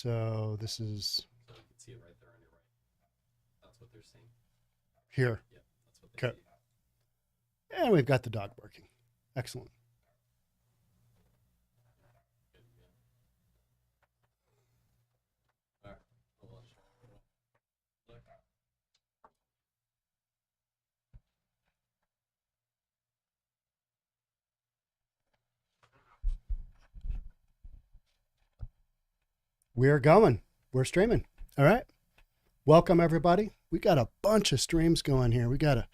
So this is So you can see it right there on your right. That's what they're seeing. here. Yeah, that's what they Okay. see. And we've got the dog barking. Excellent. Good, yeah. All right. Hold on. Look. We're going. We're streaming. All right. Welcome, everybody. We got a bunch of streams going here. We got a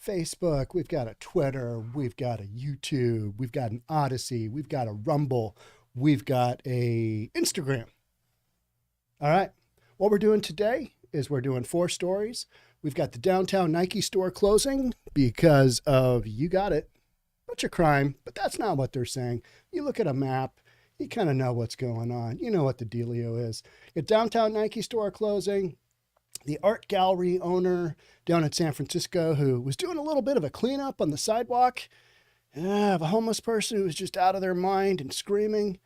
Facebook, we've got a Twitter, we've got a YouTube, we've got an Odyssey, we've got a Rumble, we've got a Instagram. All right. What we're doing today is we're doing 4 stories. We've got the downtown Nike store closing because of, you got it, bunch of crime, but that's not what they're saying. You look at a map, you kind of know what's going on. You know what the dealio is. A downtown Nike store closing. The art gallery owner down in San Francisco who was doing a little bit of a cleanup on the sidewalk of a homeless person who was just out of their mind and screaming,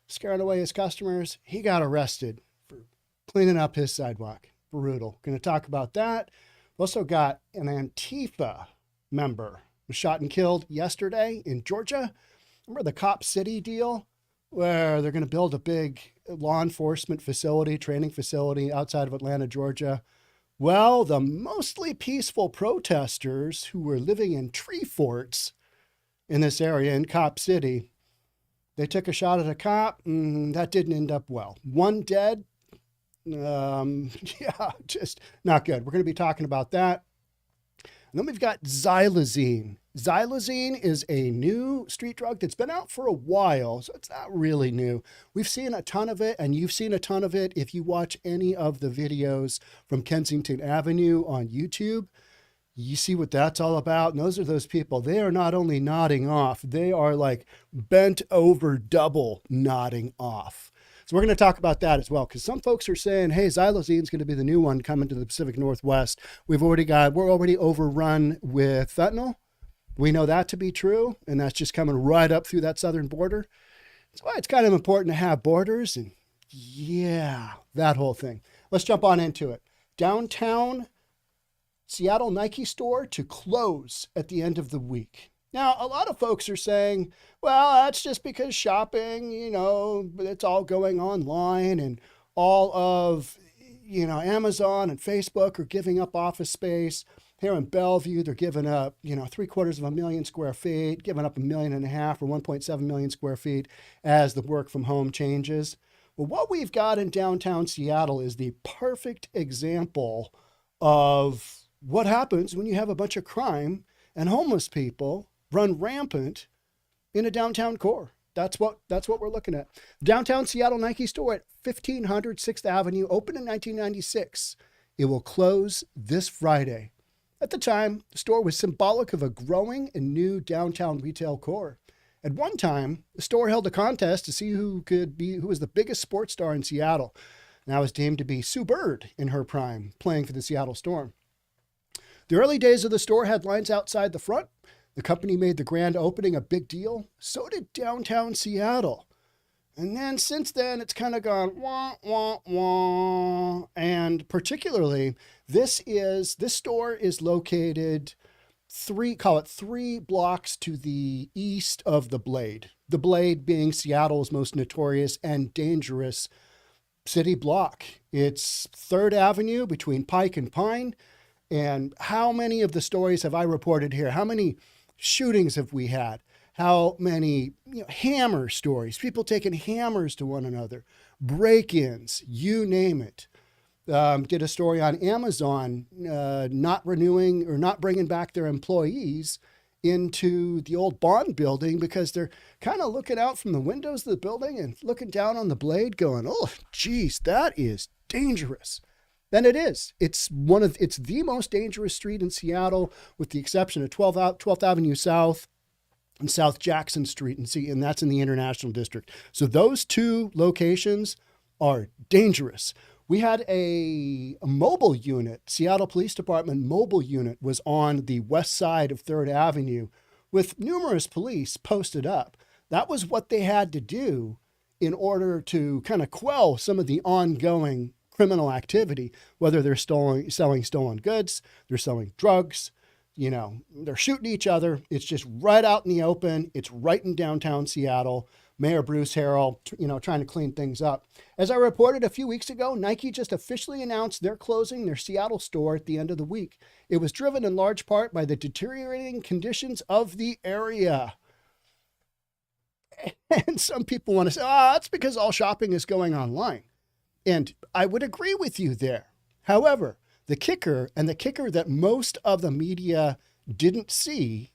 scaring away his customers. He got arrested for cleaning up his sidewalk. Brutal. Going to talk about that. Also got an Antifa member was shot and killed yesterday in Georgia. Remember the Cop City deal where they're going to build a big law enforcement facility, training facility outside of Atlanta, Georgia? Well, the mostly peaceful protesters who were living in tree forts in this area in Cop City, they took a shot at a cop. That didn't end up well. 1 dead. Yeah, just not good. We're going to be talking about that. And then we've got Xylazine. Xylazine is a new street drug that's been out for a while, so it's not really new. We've seen a ton of it, and you've seen a ton of it if you watch any of the videos from Kensington Avenue on YouTube. You see what that's all about. And those are those people. They are not only nodding off, they are like bent over double nodding off. So we're going to talk about that as well, because some folks are saying, hey, Xylazine is going to be the new one coming to the Pacific Northwest. We're already overrun with fentanyl. We know that to be true, and that's just coming right up through that southern border. That's why it's kind of important to have borders, and yeah, that whole thing. Let's jump on into it. Downtown Seattle Nike store to close at the end of the week. Now, a lot of folks are saying, well, that's just because shopping, it's all going online, and all of, Amazon and Facebook are giving up office space. Here in Bellevue, they're giving up, 750,000 square feet, giving up 1.5 million or 1.7 million square feet as the work from home changes. Well, what we've got in downtown Seattle is the perfect example of what happens when you have a bunch of crime and homeless people run rampant in a downtown core. That's what we're looking at. Downtown Seattle Nike store at 1500 6th Avenue, opened in 1996. It will close this Friday. At the time, the store was symbolic of a growing and new downtown retail core. At one time, the store held a contest to see who was the biggest sports star in Seattle. Now was deemed to be Sue Bird in her prime, playing for the Seattle Storm. The early days of the store had lines outside the front. The company made the grand opening a big deal. So did downtown Seattle. And then since then, it's kind of gone wah, wah, wah. And particularly, this store is located 3 blocks to the east of the Blade. The Blade being Seattle's most notorious and dangerous city block. It's 3rd Avenue between Pike and Pine. And how many of the stories have I reported here? How many shootings have we had? How many hammer stories, people taking hammers to one another, break-ins, you name it. Did a story on Amazon not renewing or not bringing back their employees into the old Bond building because they're kind of looking out from the windows of the building and looking down on the Blade going, oh, geez, that is dangerous. And it is. It's the most dangerous street in Seattle, with the exception of 12th Avenue South and South Jackson Street, and that's in the International District. So those 2 locations are dangerous. We had a mobile unit, Seattle Police Department mobile unit was on the west side of 3rd Avenue with numerous police posted up. That was what they had to do in order to kind of quell some of the ongoing criminal activity, whether they're selling stolen goods, they're selling drugs, they're shooting each other. It's just right out in the open. It's right in downtown Seattle. Mayor Bruce Harrell, trying to clean things up. As I reported a few weeks ago, Nike just officially announced they're closing their Seattle store at the end of the week. It was driven in large part by the deteriorating conditions of the area. And some people want to say, that's because all shopping is going online. And I would agree with you there. However, the kicker that most of the media didn't see,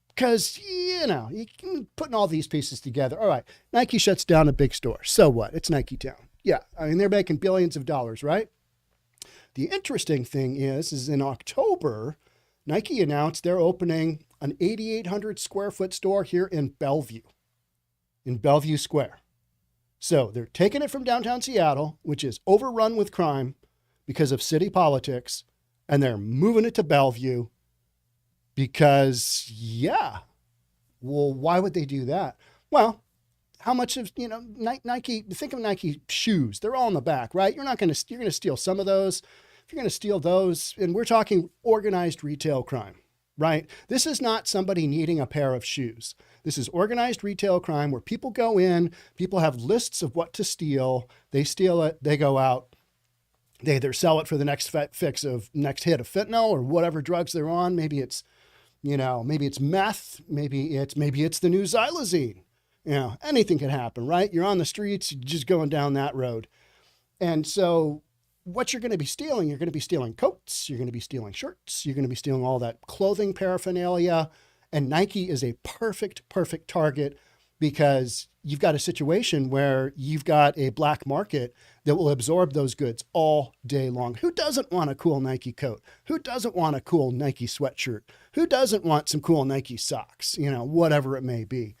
because, you can putting all these pieces together. All right, Nike shuts down a big store. So what? It's Niketown. Yeah, I mean, they're making billions of dollars, right? The interesting thing is in October, Nike announced they're opening an 8,800 square foot store here in Bellevue Square. So they're taking it from downtown Seattle, which is overrun with crime because of city politics, and they're moving it to Bellevue because, well, why would they do that? Well, how much of, Nike, think of Nike shoes. They're all in the back, right? You're going to steal some of those. If you're going to steal those, and we're talking organized retail crime, right? This is not somebody needing a pair of shoes. This is organized retail crime where people go in, people have lists of what to steal. They steal it, they go out. They either sell it for the next hit of fentanyl or whatever drugs they're on. Maybe it's, maybe it's meth. Maybe it's the new Xylazine. Anything can happen, right? You're on the streets, you're just going down that road. And so what you're going to be stealing, you're going to be stealing coats, you're going to be stealing shirts, you're going to be stealing all that clothing paraphernalia. And Nike is a perfect target because you've got a situation where you've got a black market that will absorb those goods all day long. Who doesn't want a cool Nike coat? Who doesn't want a cool Nike sweatshirt? Who doesn't want some cool Nike socks? Whatever it may be.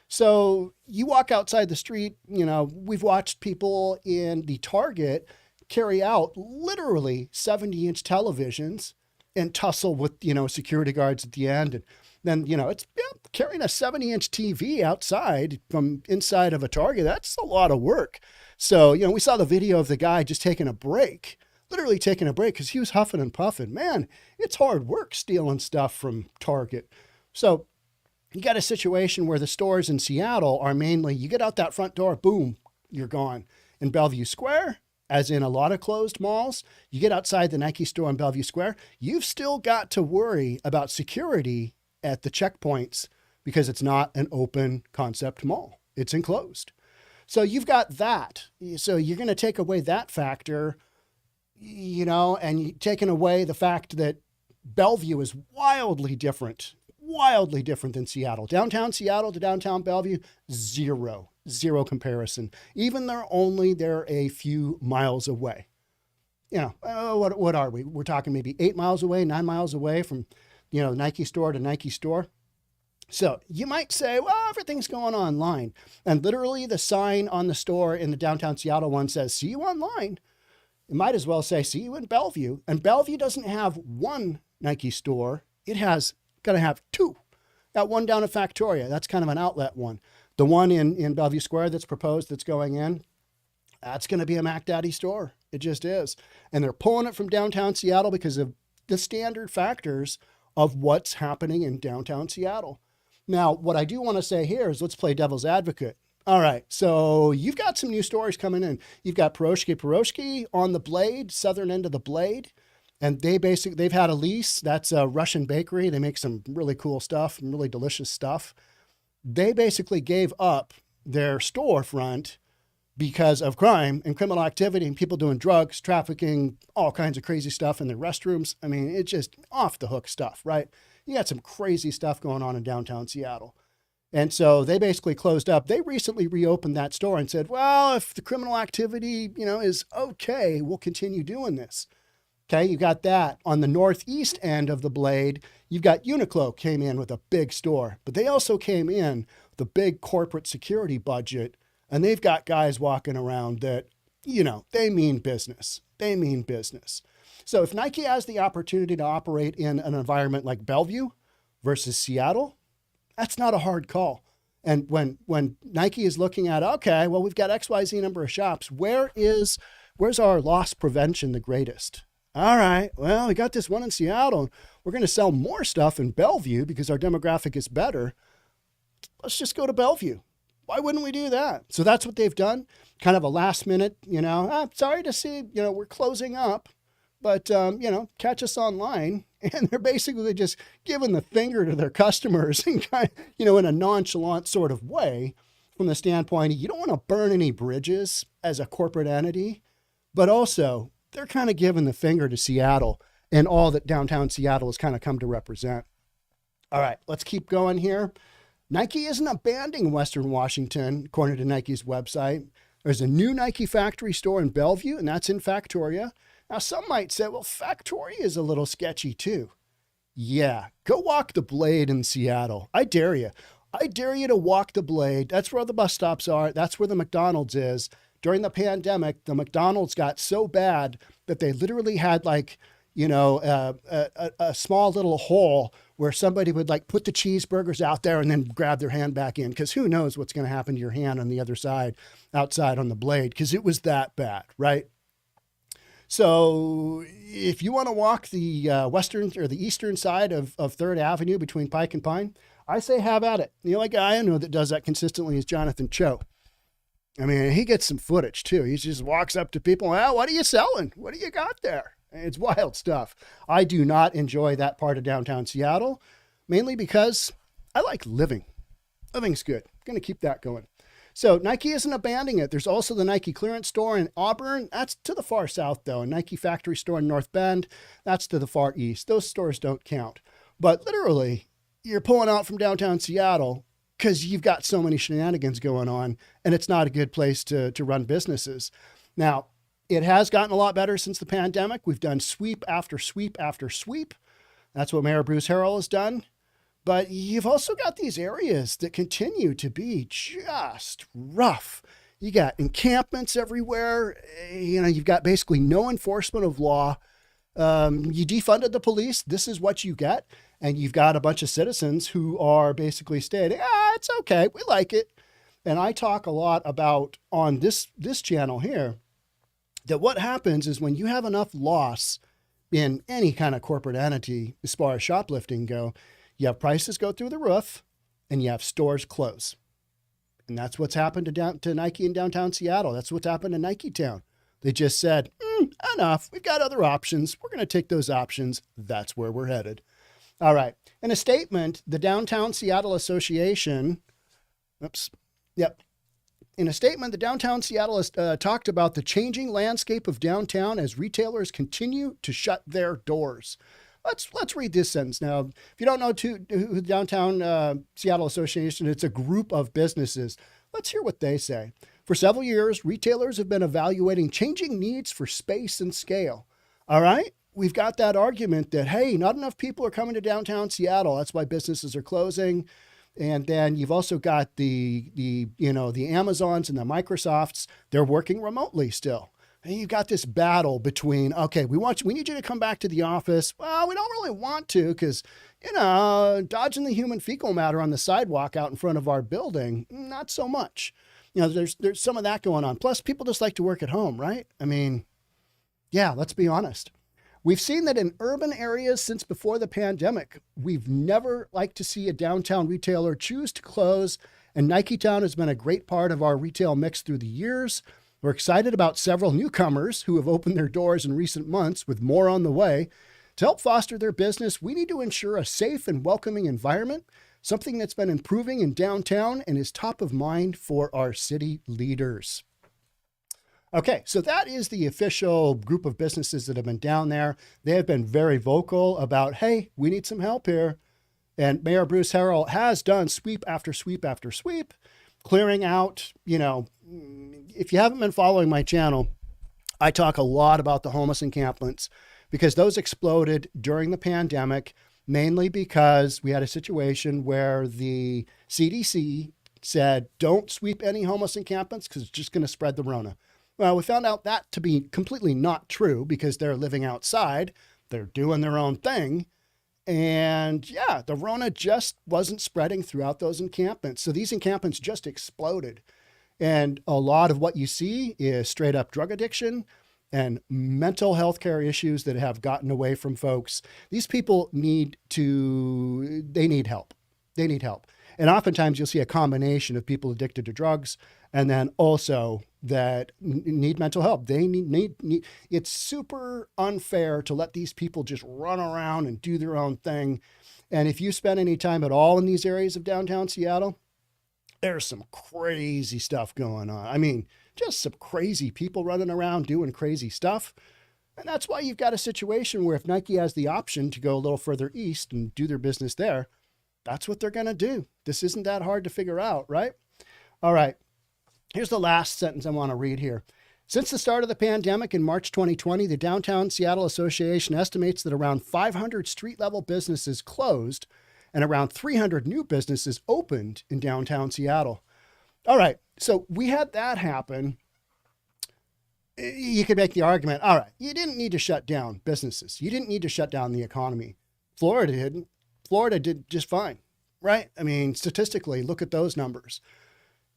So you walk outside the street, we've watched people in the Target carry out literally 70-inch televisions and tussle with, security guards at the end. And then, it's carrying a 70-inch TV outside from inside of a Target. That's a lot of work. So, we saw the video of the guy just taking a break, literally taking a break because he was huffing and puffing. Man, it's hard work stealing stuff from Target. So you got a situation where the stores in Seattle are mainly, you get out that front door, boom, you're gone. In Bellevue Square, as in a lot of closed malls, you get outside the Nike store in Bellevue Square, you've still got to worry about security at the checkpoints because it's not an open concept mall. It's enclosed. So you've got that. So you're going to take away that factor, and you're taking away the fact that Bellevue is wildly different than Seattle. Downtown Seattle to downtown Bellevue, zero comparison. Even they're a few miles away. What are we? We're talking maybe 8 miles away, 9 miles away from, Nike store to Nike store. So you might say, well, everything's going online. And literally the sign on the store in the downtown Seattle one says, see you online. It might as well say, see you in Bellevue. And Bellevue doesn't have one Nike store. It has got to have two. Got one down at Factoria. That's kind of an outlet one. The one in Bellevue Square that's proposed, that's going in, that's going to be a Mac Daddy store. It just is. And they're pulling it from downtown Seattle because of the standard factors of what's happening in downtown Seattle. Now, what I do want to say here is let's play devil's advocate. All right, so you've got some new stores coming in. You've got Piroshki on the Blade, southern end of the Blade. And they've had a lease. That's a Russian bakery. They make some really cool stuff, really delicious stuff. They basically gave up their storefront because of crime and criminal activity and people doing drugs, trafficking, all kinds of crazy stuff in their restrooms. I mean, it's just off the hook stuff, right? You got some crazy stuff going on in downtown Seattle. And so they basically closed up. They recently reopened that store and said, well, if the criminal activity, is okay, we'll continue doing this. Okay, you got that. On the northeast end of the Blade, you've got Uniqlo came in with a big store, but they also came in with a big corporate security budget, and they've got guys walking around that, they mean business. They mean business. So if Nike has the opportunity to operate in an environment like Bellevue versus Seattle, that's not a hard call. And when Nike is looking at, okay, well, we've got XYZ number of shops, where's our loss prevention the greatest? All right, well, we got this one in Seattle. We're going to sell more stuff in Bellevue because our demographic is better. Let's just go to Bellevue. Why wouldn't we do that? So that's what they've done. Kind of a last minute, sorry to see, we're closing up, but, catch us online. And they're basically just giving the finger to their customers and kind of, in a nonchalant sort of way from the standpoint of you don't want to burn any bridges as a corporate entity, but also they're kind of giving the finger to Seattle and all that downtown Seattle has kind of come to represent. All right, let's keep going here. Nike isn't abandoning Western Washington, according to Nike's website. There's a new Nike factory store in Bellevue, and that's in Factoria. Now, some might say, well, Factoria is a little sketchy too. Yeah, go walk the Blade in Seattle. I dare you. I dare you to walk the Blade. That's where the bus stops are. That's where the McDonald's is. During the pandemic, the McDonald's got so bad that they literally had a small little hole where somebody would put the cheeseburgers out there and then grab their hand back in, because who knows what's going to happen to your hand on the other side, outside on the Blade, because it was that bad, right? So if you want to walk the western or the eastern side of 3rd Avenue between Pike and Pine, I say have at it. The only guy I know that does that consistently is Jonathan Cho. I mean, he gets some footage too. He just walks up to people, well, what are you selling? What do you got there? It's wild stuff. I do not enjoy that part of downtown Seattle, mainly because I like living. Living's good. Going to keep that going. So Nike isn't abandoning it. There's also the Nike clearance store in Auburn. That's to the far south, though. A Nike factory store in North Bend. That's to the far east. Those stores don't count. But literally, you're pulling out from downtown Seattle because you've got so many shenanigans going on, and it's not a good place to run businesses. Now, it has gotten a lot better since the pandemic. We've done sweep after sweep after sweep. That's what Mayor Bruce Harrell has done. But you've also got these areas that continue to be just rough. You got encampments everywhere. You've got basically no enforcement of law. You defunded the police. This is what you get. And you've got a bunch of citizens who are basically stating, it's okay. We like it. And I talk a lot about on this channel here that what happens is when you have enough loss in any kind of corporate entity, as far as shoplifting go, you have prices go through the roof and you have stores close. And that's what's happened to Nike in downtown Seattle. That's what's happened to Niketown. They just said, enough. We've got other options. We're going to take those options. That's where we're headed. All right. In a statement, the Downtown Seattle Association, In a statement, the Downtown Seattle has talked about the changing landscape of downtown as retailers continue to shut their doors. Let's read this sentence. Now, if you don't know who the Downtown Seattle Association, it's a group of businesses. Let's hear what they say. For several years, retailers have been evaluating changing needs for space and scale. All right? We've got that argument that, hey, not enough people are coming to downtown Seattle. That's why businesses are closing. And then you've also got the Amazons and the Microsofts. They're working remotely still. And you've got this battle between, okay, we need you to come back to the office. Well, we don't really want to because, dodging the human fecal matter on the sidewalk out in front of our building, not so much. There's some of that going on. Plus, people just like to work at home, right? I mean, yeah, let's be honest. We've seen that in urban areas since before the pandemic. We've never liked to see a downtown retailer choose to close, and Niketown has been a great part of our retail mix through the years. We're excited about several newcomers who have opened their doors in recent months, with more on the way. To help foster their business, we need to ensure a safe and welcoming environment, something that's been improving in downtown and is top of mind for our city leaders. Okay, so that is the official group of businesses that have been down there. They have been very vocal about, hey, we need some help here. And Mayor Bruce Harrell has done sweep after sweep after sweep, clearing out, if you haven't been following my channel, I talk a lot about the homeless encampments because those exploded during the pandemic, mainly because we had a situation where the CDC said, don't sweep any homeless encampments because it's just going to spread the Rona. Well, we found out that to be completely not true because they're living outside. They're doing their own thing. And yeah, the Rona just wasn't spreading throughout those encampments. So these encampments just exploded. And a lot of what you see is straight up drug addiction and mental health care issues that have gotten away from folks. These people they need help. They need help. And oftentimes you'll see a combination of people addicted to drugs and then also that need mental help. They need, it's super unfair to let these people just run around and do their own thing. And if you spend any time at all in these areas of downtown Seattle, there's some crazy stuff going on. I mean, just some crazy people running around doing crazy stuff. And that's why you've got a situation where if Nike has the option to go a little further east and do their business there, that's what they're going to do. This isn't that hard to figure out, right? All right. Here's the last sentence I want to read here. Since the start of the pandemic in March 2020, the Downtown Seattle Association estimates that around 500 street-level businesses closed and around 300 new businesses opened in downtown Seattle. All right, so we had that happen. You could make the argument, all right, you didn't need to shut down businesses. You didn't need to shut down the economy. Florida didn't. Florida did just fine, right? I mean, statistically, look at those numbers.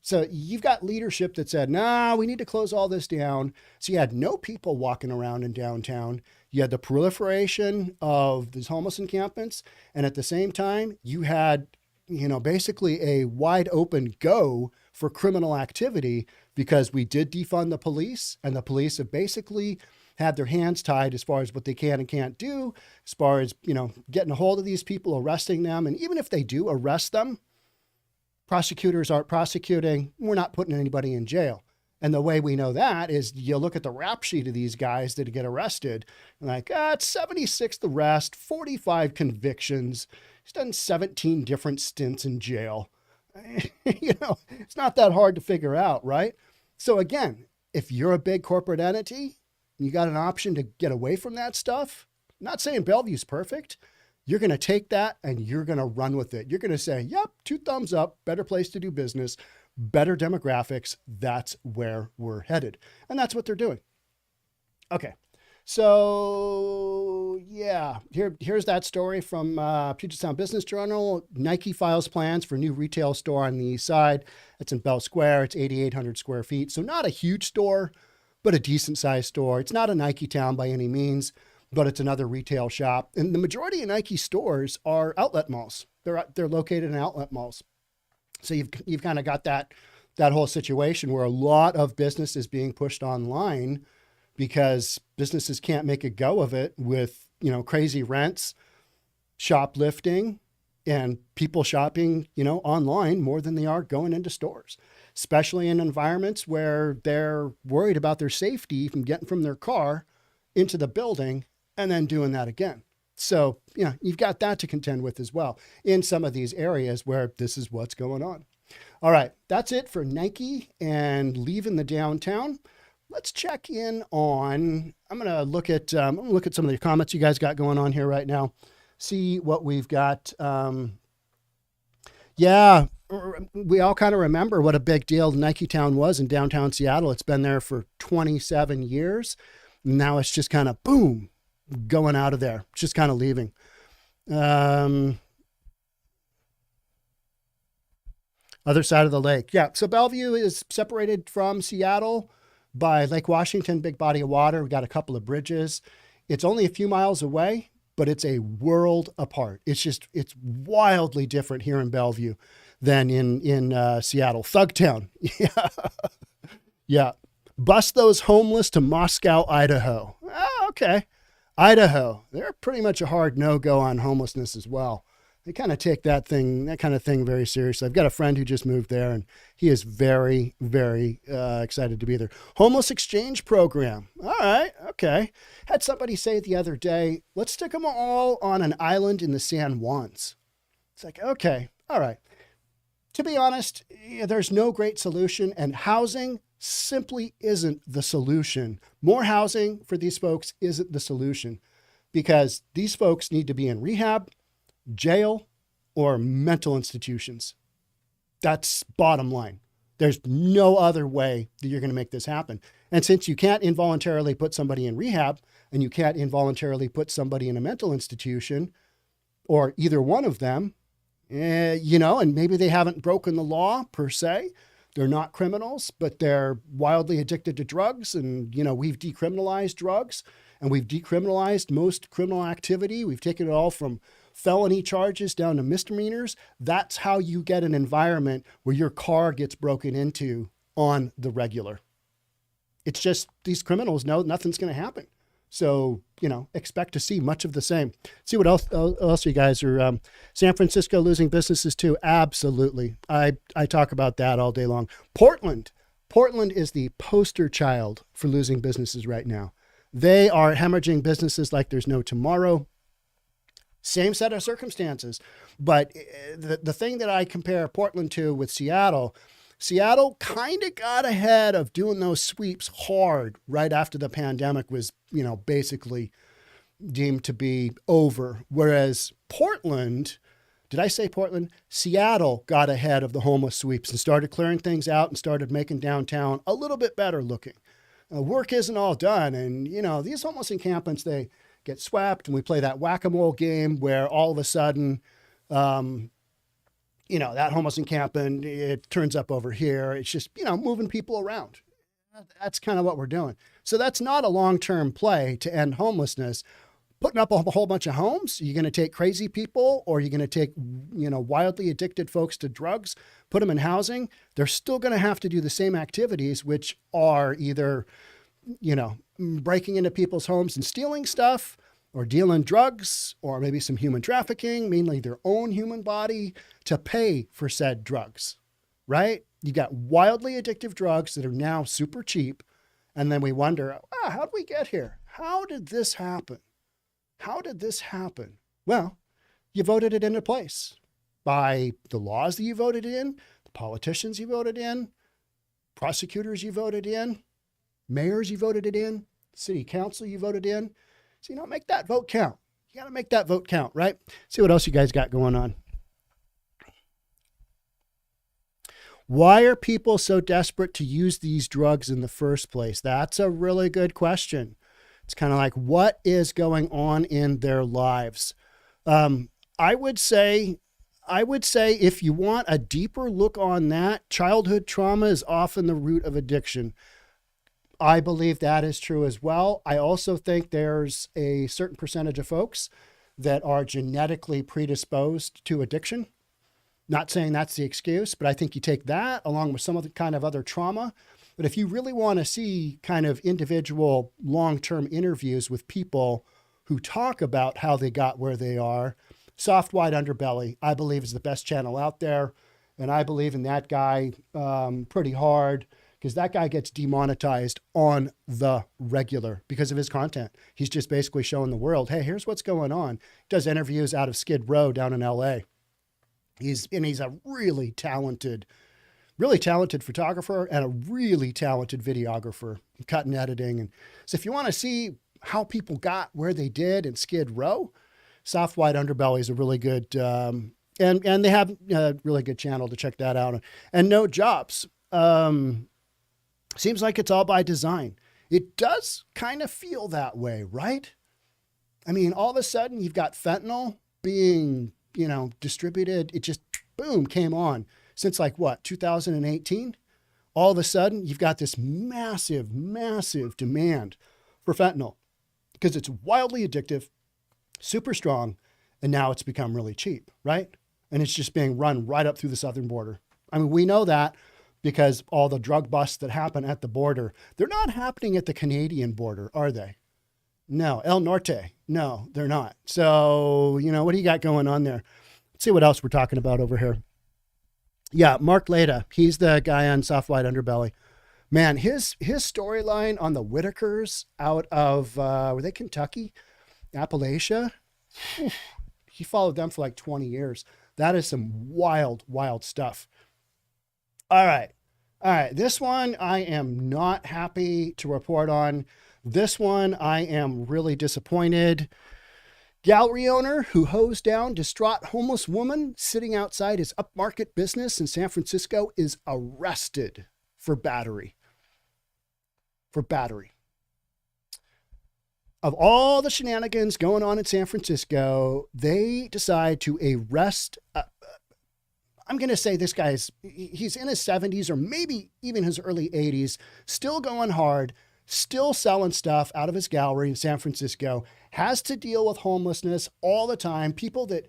So you've got leadership that said, nah, we need to close all this down. So you had no people walking around in downtown. You had the proliferation of these homeless encampments. And at the same time, you had, basically a wide open go for criminal activity because we did defund the police, and the police have basically had their hands tied as far as what they can and can't do, as far as, getting a hold of these people, arresting them. And even if they do arrest them, prosecutors aren't prosecuting. We're not putting anybody in jail. And the way we know that is you look at the rap sheet of these guys that get arrested, like, it's 76th arrest, 45 convictions. He's done 17 different stints in jail. It's not that hard to figure out, right? So again, if you're a big corporate entity, you got an option to get away from that stuff. I'm not saying Bellevue's perfect. You're going to take that and you're going to run with it. You're going to say, yep, 2 thumbs up, better place to do business, better demographics. That's where we're headed. And that's what they're doing. Okay. So yeah, here's that story from Puget Sound Business Journal. Nike files plans for new retail store on the east side. It's in Bell Square. It's 8,800 square feet. So not a huge store, but a decent sized store. It's not a Niketown by any means, but it's another retail shop. And the majority of Nike stores are outlet malls. They're located in outlet malls. So you've kind of got that whole situation where a lot of business is being pushed online because businesses can't make a go of it with, crazy rents, shoplifting, and people shopping, online more than they are going into stores, especially in environments where they're worried about their safety from getting from their car into the building and then doing that again. So, you've got that to contend with as well in some of these areas where this is what's going on. All right, that's it for Nike and leaving the downtown. Let's check in on, I'm going to look at some of the comments you guys got going on here right now. See what we've got. Yeah, we all kind of remember what a big deal Niketown was in downtown Seattle. It's been there for 27 years. Now it's just kind of boom, going out of there, just kind of leaving. Other side of the lake. Yeah. So Bellevue is separated from Seattle by Lake Washington, big body of water. We got a couple of bridges. It's only a few miles away, but it's a world apart. It's wildly different here in Bellevue than in Seattle. Thugtown. Yeah. Yeah. Bus those homeless to Moscow, Idaho. Oh, okay. Idaho. They're pretty much a hard no-go on homelessness as well. They kind of take that kind of thing very seriously. I've got a friend who just moved there, and he is very, very excited to be there. Homeless exchange program. All right. Okay. Had somebody say the other day, let's stick them all on an island in the San Juans. It's like, okay. All right. To be honest, there's no great solution, and housing simply isn't the solution. More housing for these folks isn't the solution because these folks need to be in rehab, jail, or mental institutions. That's bottom line. There's no other way that you're going to make this happen. And since you can't involuntarily put somebody in rehab and you can't involuntarily put somebody in a mental institution, or either one of them, and maybe they haven't broken the law per se. They're not criminals, but they're wildly addicted to drugs. And, we've decriminalized drugs and we've decriminalized most criminal activity. We've taken it all from felony charges down to misdemeanors. That's how you get an environment where your car gets broken into on the regular. It's just these criminals know nothing's going to happen. So, expect to see much of the same. See what else you guys are. San Francisco losing businesses too. Absolutely. I talk about that all day long. Portland is the poster child for losing businesses right now. They are hemorrhaging businesses like there's no tomorrow. Same set of circumstances. But the thing that I compare Portland to with Seattle kind of got ahead of doing those sweeps hard right after the pandemic was, basically deemed to be over. Whereas Seattle got ahead of the homeless sweeps and started clearing things out and started making downtown a little bit better looking. Work isn't all done. And, these homeless encampments, they get swept, and we play that whack-a-mole game where all of a sudden, that homeless encampment, it turns up over here. It's just, moving people around. That's kind of what we're doing. So that's not a long-term play to end homelessness. Putting up a whole bunch of homes, you're going to take crazy people, or you're going to take, wildly addicted folks to drugs, put them in housing. They're still going to have to do the same activities, which are either, breaking into people's homes and stealing stuff, or dealing drugs, or maybe some human trafficking, mainly their own human body, to pay for said drugs, right? You got wildly addictive drugs that are now super cheap. And then we wonder, how did we get here? How did this happen? Well, you voted it into place by the laws that you voted in, the politicians you voted in, prosecutors you voted in, mayors you voted it in, city council you voted in. So, make that vote count. You got to make that vote count, right? See what else you guys got going on. Why are people so desperate to use these drugs in the first place? That's a really good question. It's kind of like, what is going on in their lives? I would say if you want a deeper look on that, childhood trauma is often the root of addiction. I believe that is true as well. I also think there's a certain percentage of folks that are genetically predisposed to addiction. Not saying that's the excuse, but I think you take that along with some of the kind of other trauma. But if you really want to see kind of individual long-term interviews with people who talk about how they got where they are, Soft White Underbelly, I believe, is the best channel out there. And I believe in that guy pretty hard, because that guy gets demonetized on the regular because of his content. He's just basically showing the world, hey, here's what's going on. He does interviews out of Skid Row down in LA. He's a really talented photographer and a really talented videographer, cut and editing. And so if you want to see how people got where they did in Skid Row, Soft White Underbelly is a really good, and they have a really good channel to check that out. And No Jobs. Seems like it's all by design. It does kind of feel that way, right? I mean, all of a sudden you've got fentanyl being, distributed. It just, boom, came on since 2018. All of a sudden you've got this massive, massive demand for fentanyl because it's wildly addictive, super strong, and now it's become really cheap, right? And it's just being run right up through the southern border. I mean, we know that because all the drug busts that happen at the border, they're not happening at the Canadian border, are they? No. El Norte. No, they're not. So, what do you got going on there? Let's see what else we're talking about over here. Yeah, Mark Leda. He's the guy on Soft White Underbelly. Man, his storyline on the Whitakers out of, were they Kentucky? Appalachia? He followed them for 20 years. That is some wild, wild stuff. All right. This one I am not happy to report on. This one I am really disappointed. Gallery owner who hosed down distraught homeless woman sitting outside his upmarket business in San Francisco is arrested for battery. Of all the shenanigans going on in San Francisco, they decide to arrest. I'm going to say this he's in his 70s or maybe even his early 80s, still going hard, still selling stuff out of his gallery in San Francisco, has to deal with homelessness all the time. People that,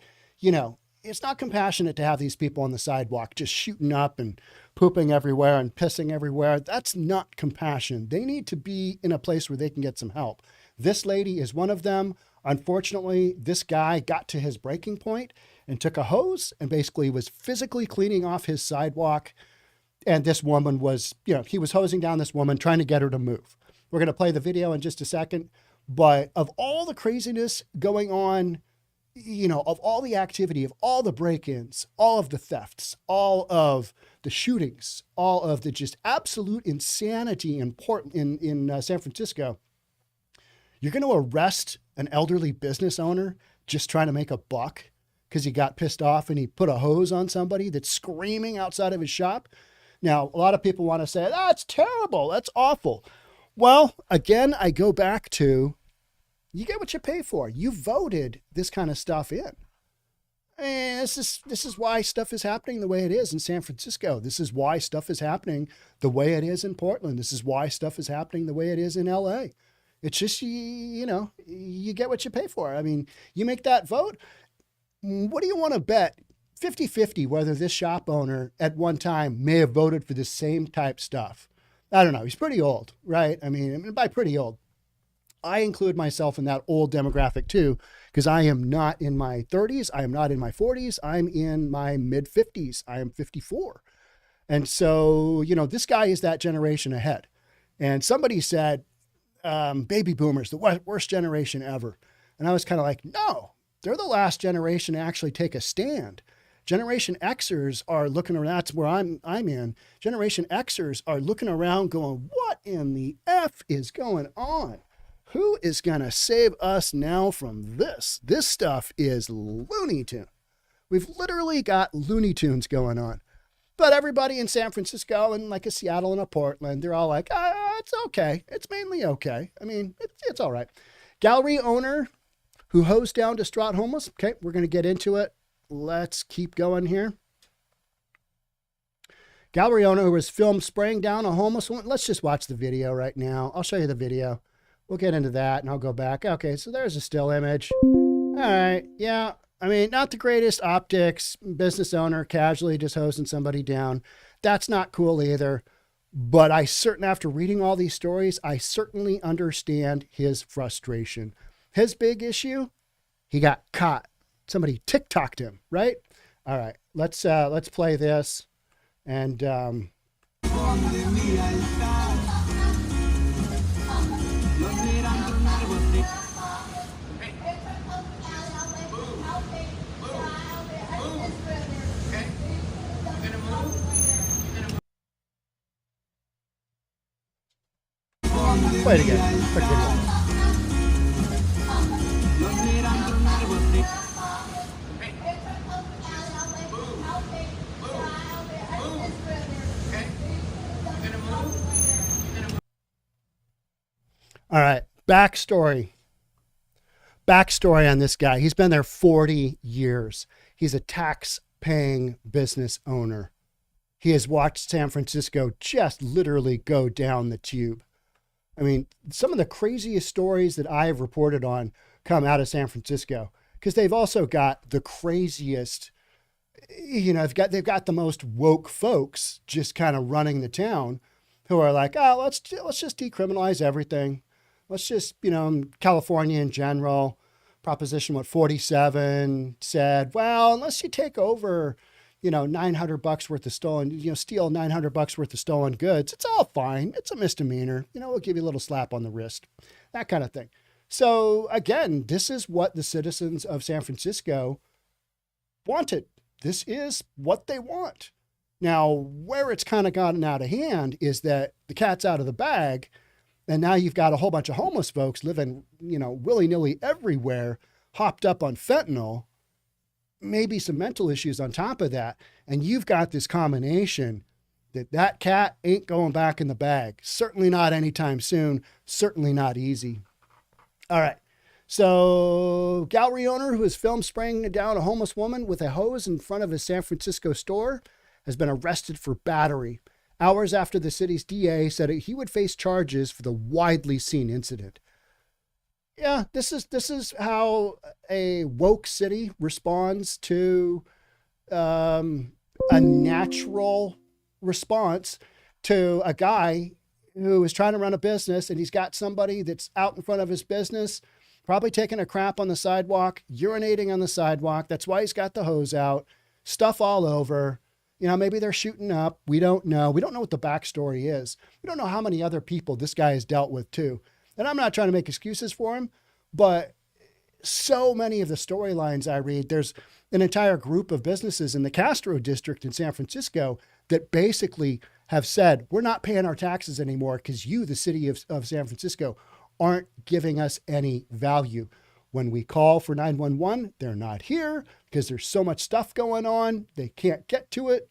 it's not compassionate to have these people on the sidewalk just shooting up and pooping everywhere and pissing everywhere. That's not compassion. They need to be in a place where they can get some help. This lady is one of them. Unfortunately, this guy got to his breaking point and took a hose and basically was physically cleaning off his sidewalk. And this woman was, he was hosing down this woman, trying to get her to move. We're going to play the video in just a second. But of all the craziness going on, of all the activity, of all the break-ins, all of the thefts, all of the shootings, all of the just absolute insanity in San Francisco, you're going to arrest an elderly business owner just trying to make a buck because he got pissed off and he put a hose on somebody that's screaming outside of his shop. Now, a lot of people want to say, that's terrible, that's awful. Well, again, I go back to, you get what you pay for. You voted this kind of stuff in. And this is why stuff is happening the way it is in San Francisco. This is why stuff is happening the way it is in Portland. This is why stuff is happening the way it is in LA. It's just, you get what you pay for. I mean, you make that vote. What do you want to bet? 50-50 whether this shop owner at one time may have voted for the same type stuff. I don't know. He's pretty old, right? I mean, by pretty old, I include myself in that old demographic too, because I am not in my 30s. I am not in my 40s. I'm in my mid 50s. I am 54. And so, this guy is that generation ahead. And somebody said, baby boomers, the worst generation ever. And I was kind of like, no, they're the last generation to actually take a stand. Generation Xers are looking around. That's where I'm in. Generation Xers are looking around going, what in the F is going on? Who is going to save us now from this? This stuff is Looney Tune. We've literally got Looney Tunes going on. But everybody in San Francisco and like a Seattle and a Portland, they're all like, it's okay. It's mainly okay. I mean, it's all right. Gallery owner who hosed down distraught homeless. Okay, we're going to get into it. Let's keep going here. Gallery owner who was filmed spraying down a homeless woman. Let's just watch the video right now. I'll show you the video. We'll get into that and I'll go back. Okay, so there's a still image. All right, yeah. I mean, not the greatest optics. Business owner casually just hosing somebody down. That's not cool either. But after reading all these stories, I certainly understand his frustration. His big issue, he got caught. Somebody TikToked him, right? All right, let's play this. And play it again. Quick video. All right, backstory on this guy. He's been there 40 years. He's a tax-paying business owner. He has watched San Francisco just literally go down the tube. I mean, some of the craziest stories that I have reported on come out of San Francisco because they've also got the craziest, they've got the most woke folks just kind of running the town who are like, let's just decriminalize everything. Let's just, California in general, Proposition 47 said, well, unless you take over, $900 worth of stolen, steal $900 worth of stolen goods, it's all fine. It's a misdemeanor. We'll give you a little slap on the wrist, that kind of thing. So again, this is what the citizens of San Francisco wanted. This is what they want. Now, where it's kind of gotten out of hand is that the cat's out of the bag. And now you've got a whole bunch of homeless folks living, willy-nilly everywhere, hopped up on fentanyl, maybe some mental issues on top of that. And you've got this combination that cat ain't going back in the bag. Certainly not anytime soon. Certainly not easy. All right. So, gallery owner who was filmed spraying down a homeless woman with a hose in front of his San Francisco store has been arrested for battery, hours after the city's DA said he would face charges for the widely seen incident. Yeah, this is how a woke city responds to a natural response to a guy who is trying to run a business, and he's got somebody that's out in front of his business, probably taking a crap on the sidewalk, urinating on the sidewalk. That's why he's got the hose out, stuff all over. You know, maybe they're shooting up. We don't know. We don't know what the backstory is. We don't know how many other people this guy has dealt with too. And I'm not trying to make excuses for him, but so many of the storylines I read, there's an entire group of businesses in the Castro district in San Francisco that basically have said, we're not paying our taxes anymore because you, the city of San Francisco, aren't giving us any value. When we call for 911, they're not here because there's so much stuff going on. They can't get to it.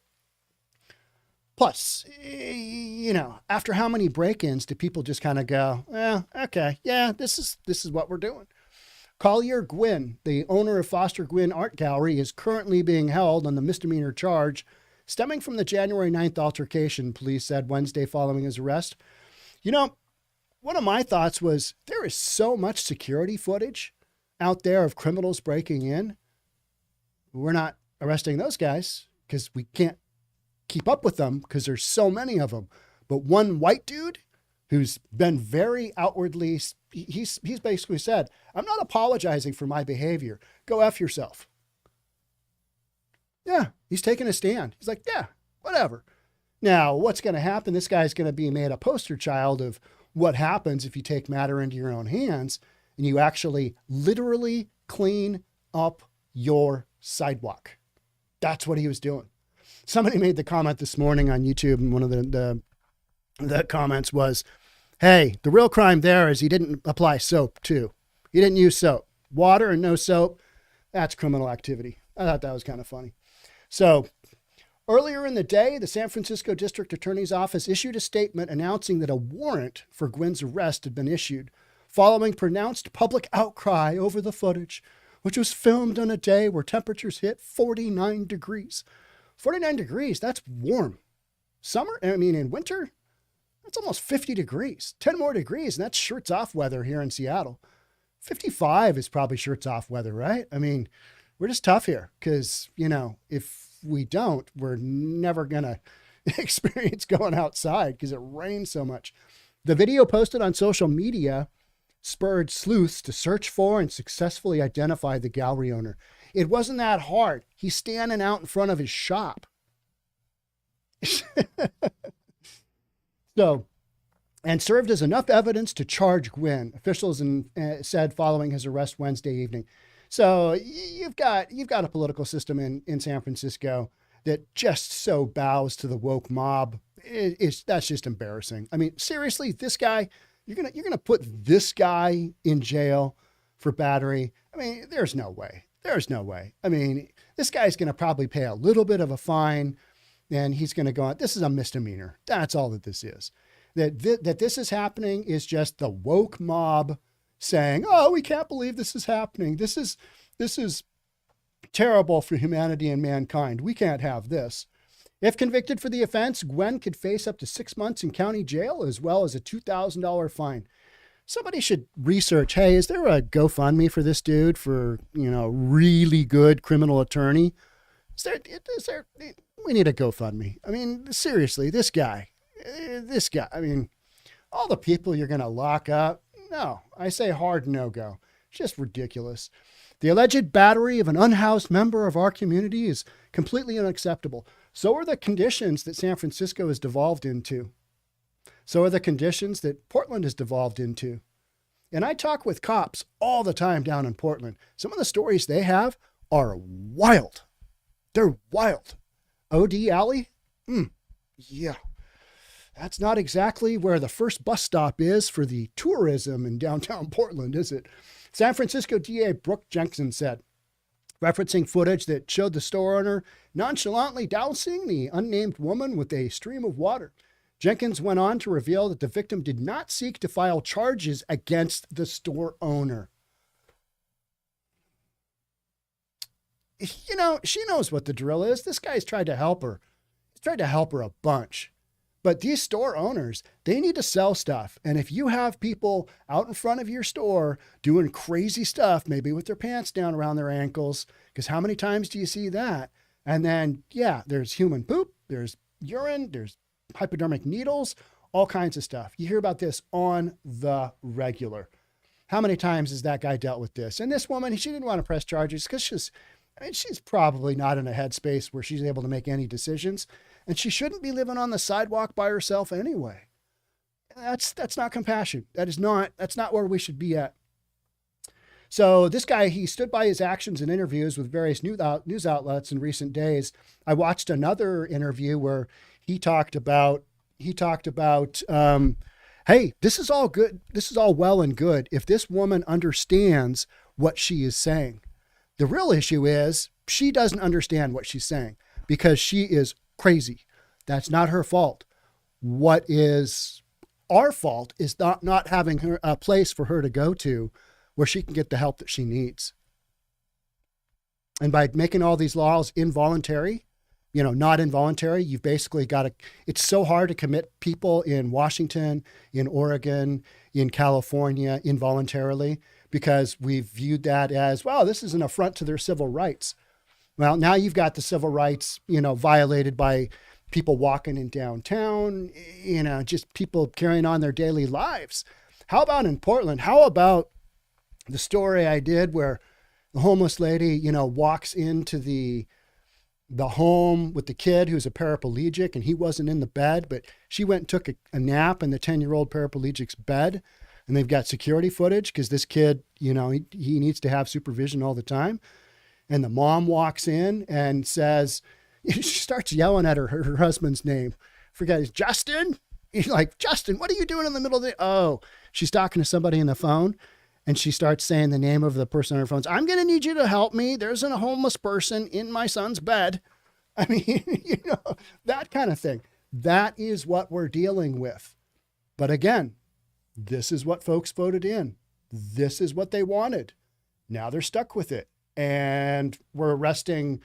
Plus, you know, after how many break-ins do people just kind of go, okay, yeah, this is what we're doing. Collier Gwynn, the owner of Foster Gwynn Art Gallery, is currently being held on the misdemeanor charge stemming from the January 9th altercation, police said Wednesday following his arrest. You know, one of my thoughts was there is so much security footage out there of criminals breaking in. We're not arresting those guys because we can't keep up with them because there's so many of them. But one white dude who's been very outwardly, he's basically said, I'm not apologizing for my behavior. Go F yourself. Yeah, he's taking a stand. He's like, yeah, whatever. Now, what's going to happen? This guy's going to be made a poster child of what happens if you take matter into your own hands and you actually literally clean up your sidewalk. That's what he was doing. Somebody made the comment this morning on YouTube, and one of the comments was, hey, the real crime there is he didn't apply soap too. He didn't use soap. Water and no soap, that's criminal activity. I thought that was kind of funny. So earlier in the day, the San Francisco District Attorney's Office issued a statement announcing that a warrant for Gwynn's arrest had been issued following pronounced public outcry over the footage, which was filmed on a day where temperatures hit 49 degrees. 49 degrees, that's warm. Summer, I mean, in winter, that's almost 50 degrees. 10 more degrees, and that's shirts off weather here in Seattle. 55 is probably shirts off weather, right? I mean, we're just tough here because, you know, if we don't, we're never going to experience going outside because it rains so much. The video posted on social media spurred sleuths to search for and successfully identify the gallery owner. It wasn't that hard. He's standing out in front of his shop. So, and served as enough evidence to charge Gwynn, officials said following his arrest Wednesday evening. So you've got a political system in San Francisco that just so bows to the woke mob. That's just embarrassing. I mean, seriously, this guy, you're gonna put this guy in jail for battery. I mean, there's no way. There's no way. I mean, this guy's gonna probably pay a little bit of a fine, and he's gonna go, this is a misdemeanor. That's all that this is. That this is happening is just the woke mob saying, oh, we can't believe this is happening. This is terrible for humanity and mankind. We can't have this. If convicted for the offense, Gwynn could face up to 6 months in county jail as well as a $2,000 fine. Somebody should research, hey, is there a GoFundMe for this dude for, you know, really good criminal attorney? Is there, we need a GoFundMe. I mean, seriously, this guy, I mean, all the people you're going to lock up. No, I say hard no-go. It's just ridiculous. The alleged battery of an unhoused member of our community is completely unacceptable. So are the conditions that San Francisco has devolved into. So are the conditions that Portland has devolved into. And I talk with cops all the time down in Portland. Some of the stories they have are wild. They're wild. OD Alley? Yeah. That's not exactly where the first bus stop is for the tourism in downtown Portland, is it? San Francisco DA Brooke Jenkins said, referencing footage that showed the store owner nonchalantly dousing the unnamed woman with a stream of water. Jenkins went on to reveal that the victim did not seek to file charges against the store owner. You know, she knows what the drill is. This guy's tried to help her. He's tried to help her a bunch. But these store owners, they need to sell stuff. And if you have people out in front of your store doing crazy stuff, maybe with their pants down around their ankles, because how many times do you see that? And then, yeah, there's human poop, there's urine, there's hypodermic needles, all kinds of stuff. You hear about this on the regular. How many times has that guy dealt with this? And this woman, she didn't want to press charges because she's probably not in a headspace where she's able to make any decisions. And she shouldn't be living on the sidewalk by herself anyway. That's not compassion. That's not where we should be at. So this guy, he stood by his actions in interviews with various news outlets in recent days. I watched another interview where he talked about, hey, this is all good. This is all well and good if this woman understands what she is saying. The real issue is she doesn't understand what she's saying because she is crazy. That's not her fault. What is our fault is not having her a place for her to go to where she can get the help that she needs. And by making all these laws involuntary, not involuntary, you've basically got to, it's so hard to commit people in Washington, in Oregon, in California involuntarily because we've viewed that as, wow, this is an affront to their civil rights. Well, now you've got the civil rights, violated by people walking in downtown, just people carrying on their daily lives. How about in Portland? How about the story I did where the homeless lady, walks into the home with the kid who's a paraplegic and he wasn't in the bed, but she went and took a nap in the 10-year-old paraplegic's bed. And they've got security footage because this kid, he needs to have supervision all the time. And the mom walks in and says, she starts yelling at her husband's name. Forget it. Justin? He's like, Justin, what are you doing in the middle of the, oh, she's talking to somebody on the phone. And she starts saying the name of the person on her phone. I'm going to need you to help me. There's a homeless person in my son's bed. I mean, that kind of thing. That is what we're dealing with. But again, this is what folks voted in. This is what they wanted. Now they're stuck with it. And we're arresting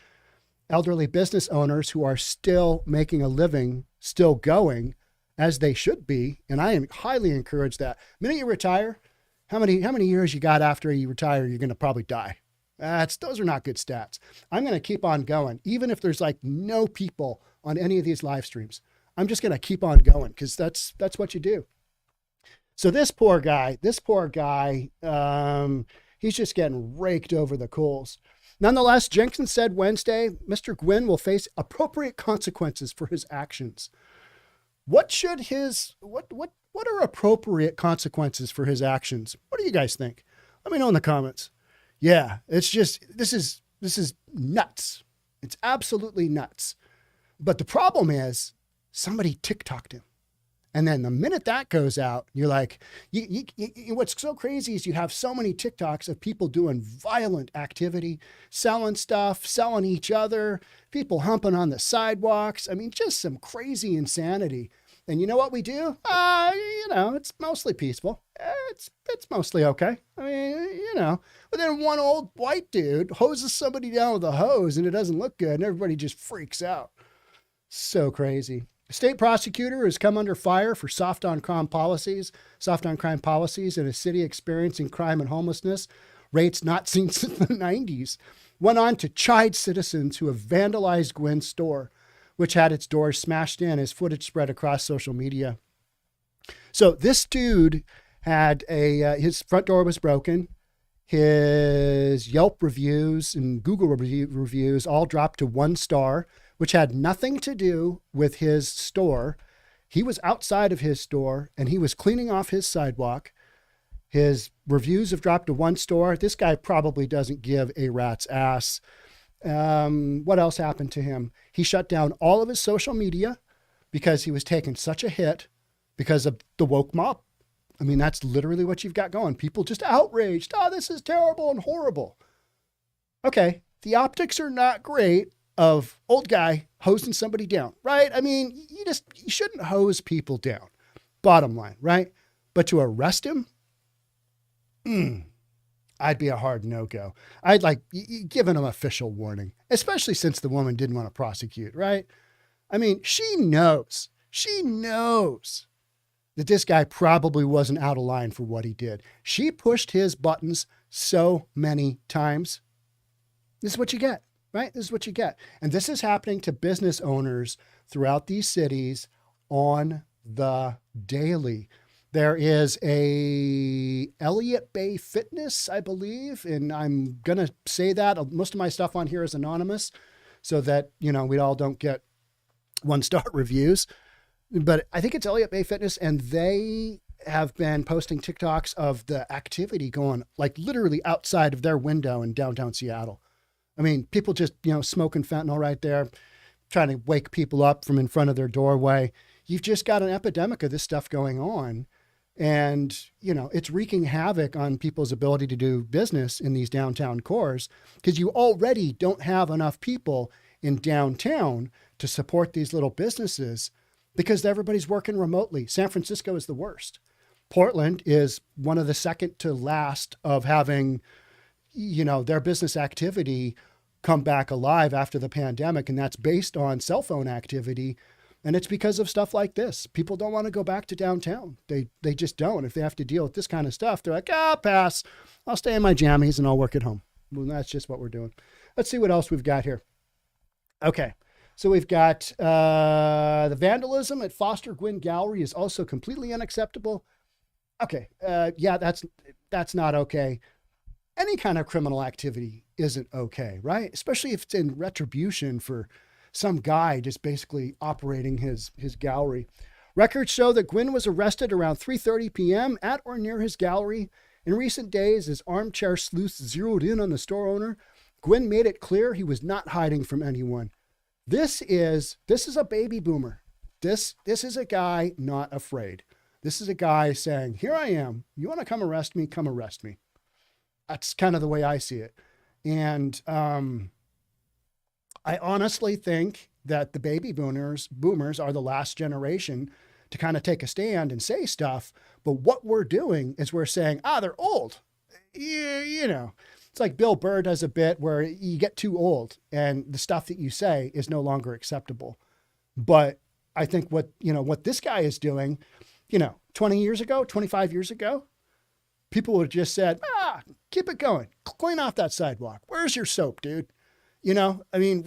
elderly business owners who are still making a living, still going as they should be. And I highly encourage that. The minute you retire, how many years you got after you retire, you're going to probably die. Those are not good stats. I'm going to keep on going. Even if there's no people on any of these live streams, I'm just going to keep on going because that's what you do. So this poor guy, he's just getting raked over the coals. Nonetheless, Jenkins said Wednesday, Mr. Gwynn will face appropriate consequences for his actions. What are appropriate consequences for his actions? What do you guys think? Let me know in the comments. Yeah, it's just, this is nuts. It's absolutely nuts. But the problem is somebody TikToked him. And then the minute that goes out, you're like, what's so crazy is you have so many TikToks of people doing violent activity, selling stuff, selling each other, people humping on the sidewalks. I mean, just some crazy insanity. And you know what we do? It's mostly peaceful. It's mostly okay. I mean, but then one old white dude hoses somebody down with a hose and it doesn't look good and everybody just freaks out. So crazy. State prosecutor has come under fire for soft on crime policies in a city experiencing crime and homelessness rates not seen since the 90s. Went on to chide citizens who have vandalized Gwynn's store, which had its doors smashed in as footage spread across social media. So this dude had his front door was broken. His Yelp reviews and Google reviews all dropped to 1 star, which had nothing to do with his store. He was outside of his store and he was cleaning off his sidewalk. His reviews have dropped to 1 star. This guy probably doesn't give a rat's ass. What else happened to him? He shut down all of his social media because he was taking such a hit because of the woke mob. I mean, that's literally what you've got going. People just outraged. Oh, this is terrible and horrible. Okay, the optics are not great, of old guy hosing somebody down, right? I mean, you shouldn't hose people down, bottom line, right? But to arrest him, I'd be a hard no-go. I'd like give him an official warning, especially since the woman didn't want to prosecute, right? I mean, she knows that this guy probably wasn't out of line for what he did. She pushed his buttons so many times. This is what you get, right? This is what you get. And this is happening to business owners throughout these cities on the daily. There is a Elliott Bay Fitness, I believe, and I'm going to say that. Most of my stuff on here is anonymous so that, we all don't get 1-star reviews. But I think it's Elliott Bay Fitness, and they have been posting TikToks of the activity going like literally outside of their window in downtown Seattle. I mean, people just, smoking fentanyl right there, trying to wake people up from in front of their doorway. You've just got an epidemic of this stuff going on. And, it's wreaking havoc on people's ability to do business in these downtown cores because you already don't have enough people in downtown to support these little businesses because everybody's working remotely. San Francisco is the worst. Portland is one of the second to last of having, their business activity come back alive after the pandemic. And that's based on cell phone activity. And it's because of stuff like this. People don't want to go back to downtown. They just don't. If they have to deal with this kind of stuff, they're like, pass. I'll stay in my jammies and I'll work at home. Well, that's just what we're doing. Let's see what else we've got here. Okay. So we've got the vandalism at Foster Gwynn Gallery is also completely unacceptable. Okay. Yeah, that's not okay. Any kind of criminal activity isn't okay, right? Especially if it's in retribution for some guy just basically operating his gallery. Records show that Gwynn was arrested around 3:30 p.m. at or near his gallery. In recent days, as armchair sleuths zeroed in on the store owner, Gwynn made it clear he was not hiding from anyone. This is a baby boomer. This is a guy not afraid. This is a guy saying, here I am. You want to come arrest me? Come arrest me. That's kind of the way I see it. And I honestly think that the baby boomers are the last generation to kind of take a stand and say stuff. But what we're doing is we're saying, they're old. It's like Bill Burr does a bit where you get too old and the stuff that you say is no longer acceptable. But I think what this guy is doing, 20 years ago, 25 years ago, people would have just said, keep it going. Clean off that sidewalk. Where's your soap, dude? We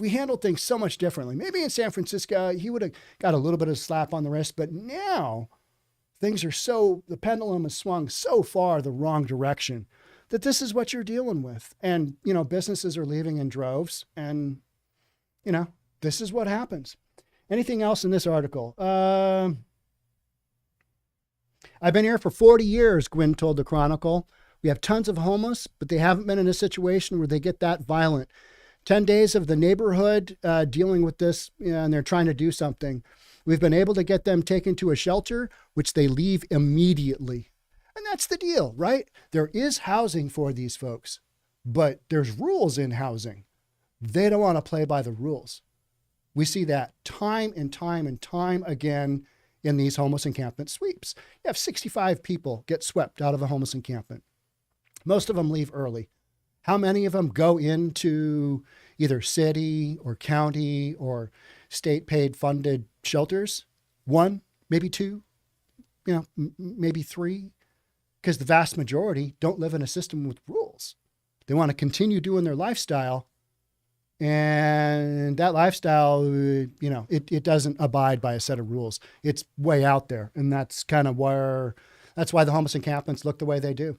handle things so much differently. Maybe in San Francisco, he would have got a little bit of a slap on the wrist, but now things are the pendulum has swung so far the wrong direction that this is what you're dealing with. And, businesses are leaving in droves and, this is what happens. Anything else in this article? I've been here for 40 years, Gwynn told the Chronicle. We have tons of homeless, but they haven't been in a situation where they get that violent. 10 days of the neighborhood dealing with this, and they're trying to do something. We've been able to get them taken to a shelter, which they leave immediately. And that's the deal, right? There is housing for these folks, but there's rules in housing. They don't want to play by the rules. We see that time and time and time again in these homeless encampment sweeps. You have 65 people get swept out of a homeless encampment. Most of them leave early. How many of them go into either city or county or state paid funded shelters? 1, maybe 2, maybe 3, because the vast majority don't live in a system with rules. They want to continue doing their lifestyle, and that lifestyle, it doesn't abide by a set of rules. It's way out there. And that's kind of that's why the homeless encampments look the way they do,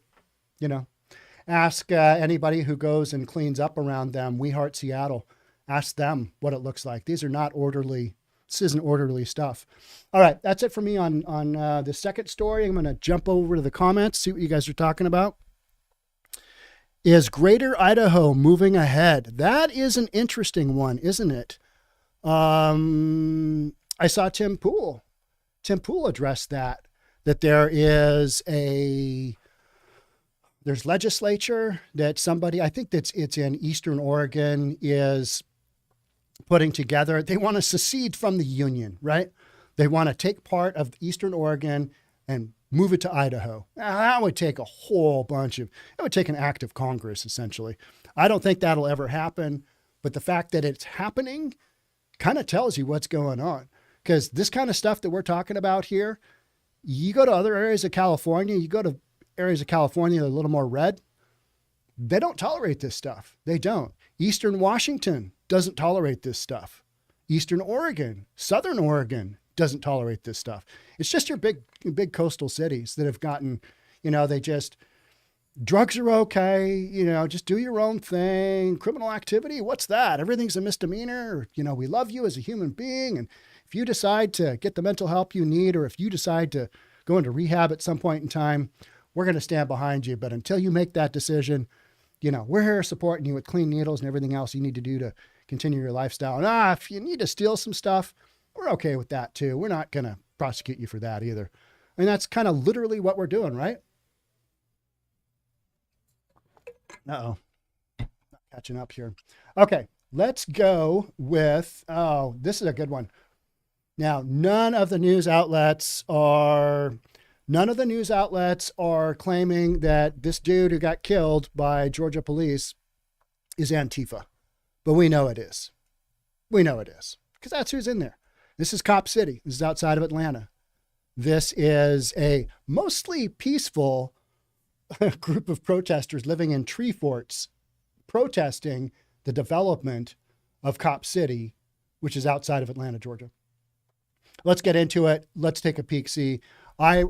Ask anybody who goes and cleans up around them. We Heart Seattle. Ask them what it looks like. These are not orderly. This isn't orderly stuff. All right, that's it for me on the second story. I'm going to jump over to the comments, see what you guys are talking about. Is Greater Idaho moving ahead? That is an interesting one, isn't it? I saw Tim Pool address that there's legislature that somebody, I think it's in Eastern Oregon, is putting together. They want to secede from the Union, right? They want to take part of Eastern Oregon and move it to Idaho. Now, that would take a whole bunch of, it would take an act of Congress, essentially. I don't think that'll ever happen, but the fact that it's happening kind of tells you what's going on. Because this kind of stuff that we're talking about here, you go to other areas of California, you go to areas of California that are a little more red, they don't tolerate this stuff. They don't. Eastern Washington doesn't tolerate this stuff. Eastern Oregon, Southern Oregon doesn't tolerate this stuff. It's just your big coastal cities that have gotten, they just, drugs are okay, just do your own thing. Criminal activity, what's that? Everything's a misdemeanor. We love you as a human being. And if you decide to get the mental help you need, or if you decide to go into rehab at some point in time, we're going to stand behind you. But until you make that decision, we're here supporting you with clean needles and everything else you need to do to continue your lifestyle. And if you need to steal some stuff, we're okay with that too. We're not going to prosecute you for that either. I mean, that's kind of literally what we're doing, right? Uh-oh. Not catching up here. Okay, let's go with, this is a good one. Now, none of the news outlets are claiming that this dude who got killed by Georgia police is Antifa. But we know it is. We know it is. Because that's who's in there. This is Cop City. This is outside of Atlanta. This is a mostly peaceful group of protesters living in tree forts, protesting the development of Cop City, which is outside of Atlanta, Georgia. Let's get into it. Let's take a peek. See, I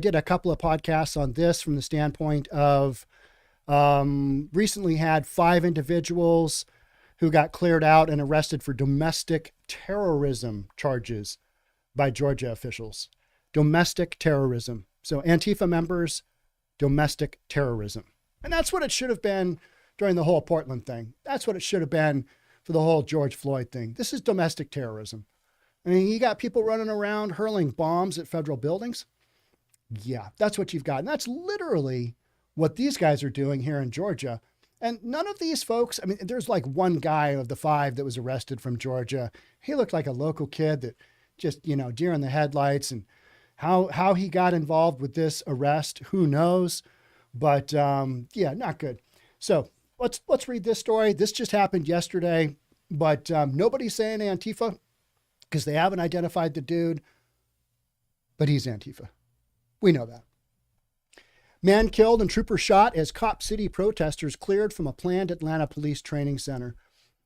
did a couple of podcasts on this from the standpoint of recently had 5 individuals who got cleared out and arrested for domestic terrorism charges by Georgia officials. Domestic terrorism. So Antifa members, domestic terrorism. And that's what it should have been during the whole Portland thing. That's what it should have been for the whole George Floyd thing. This is domestic terrorism. I mean, you got people running around hurling bombs at federal buildings. Yeah, that's what you've got. And that's literally what these guys are doing here in Georgia. And none of these folks, I mean, there's like one guy of the 5 that was arrested from Georgia. He looked like a local kid that just, deer in the headlights, and how he got involved with this arrest, who knows? But yeah, not good. So let's read this story. This just happened yesterday, but nobody's saying Antifa because they haven't identified the dude, but he's Antifa. We know that. Man killed and trooper shot as Cop City protesters cleared from a planned Atlanta police training center.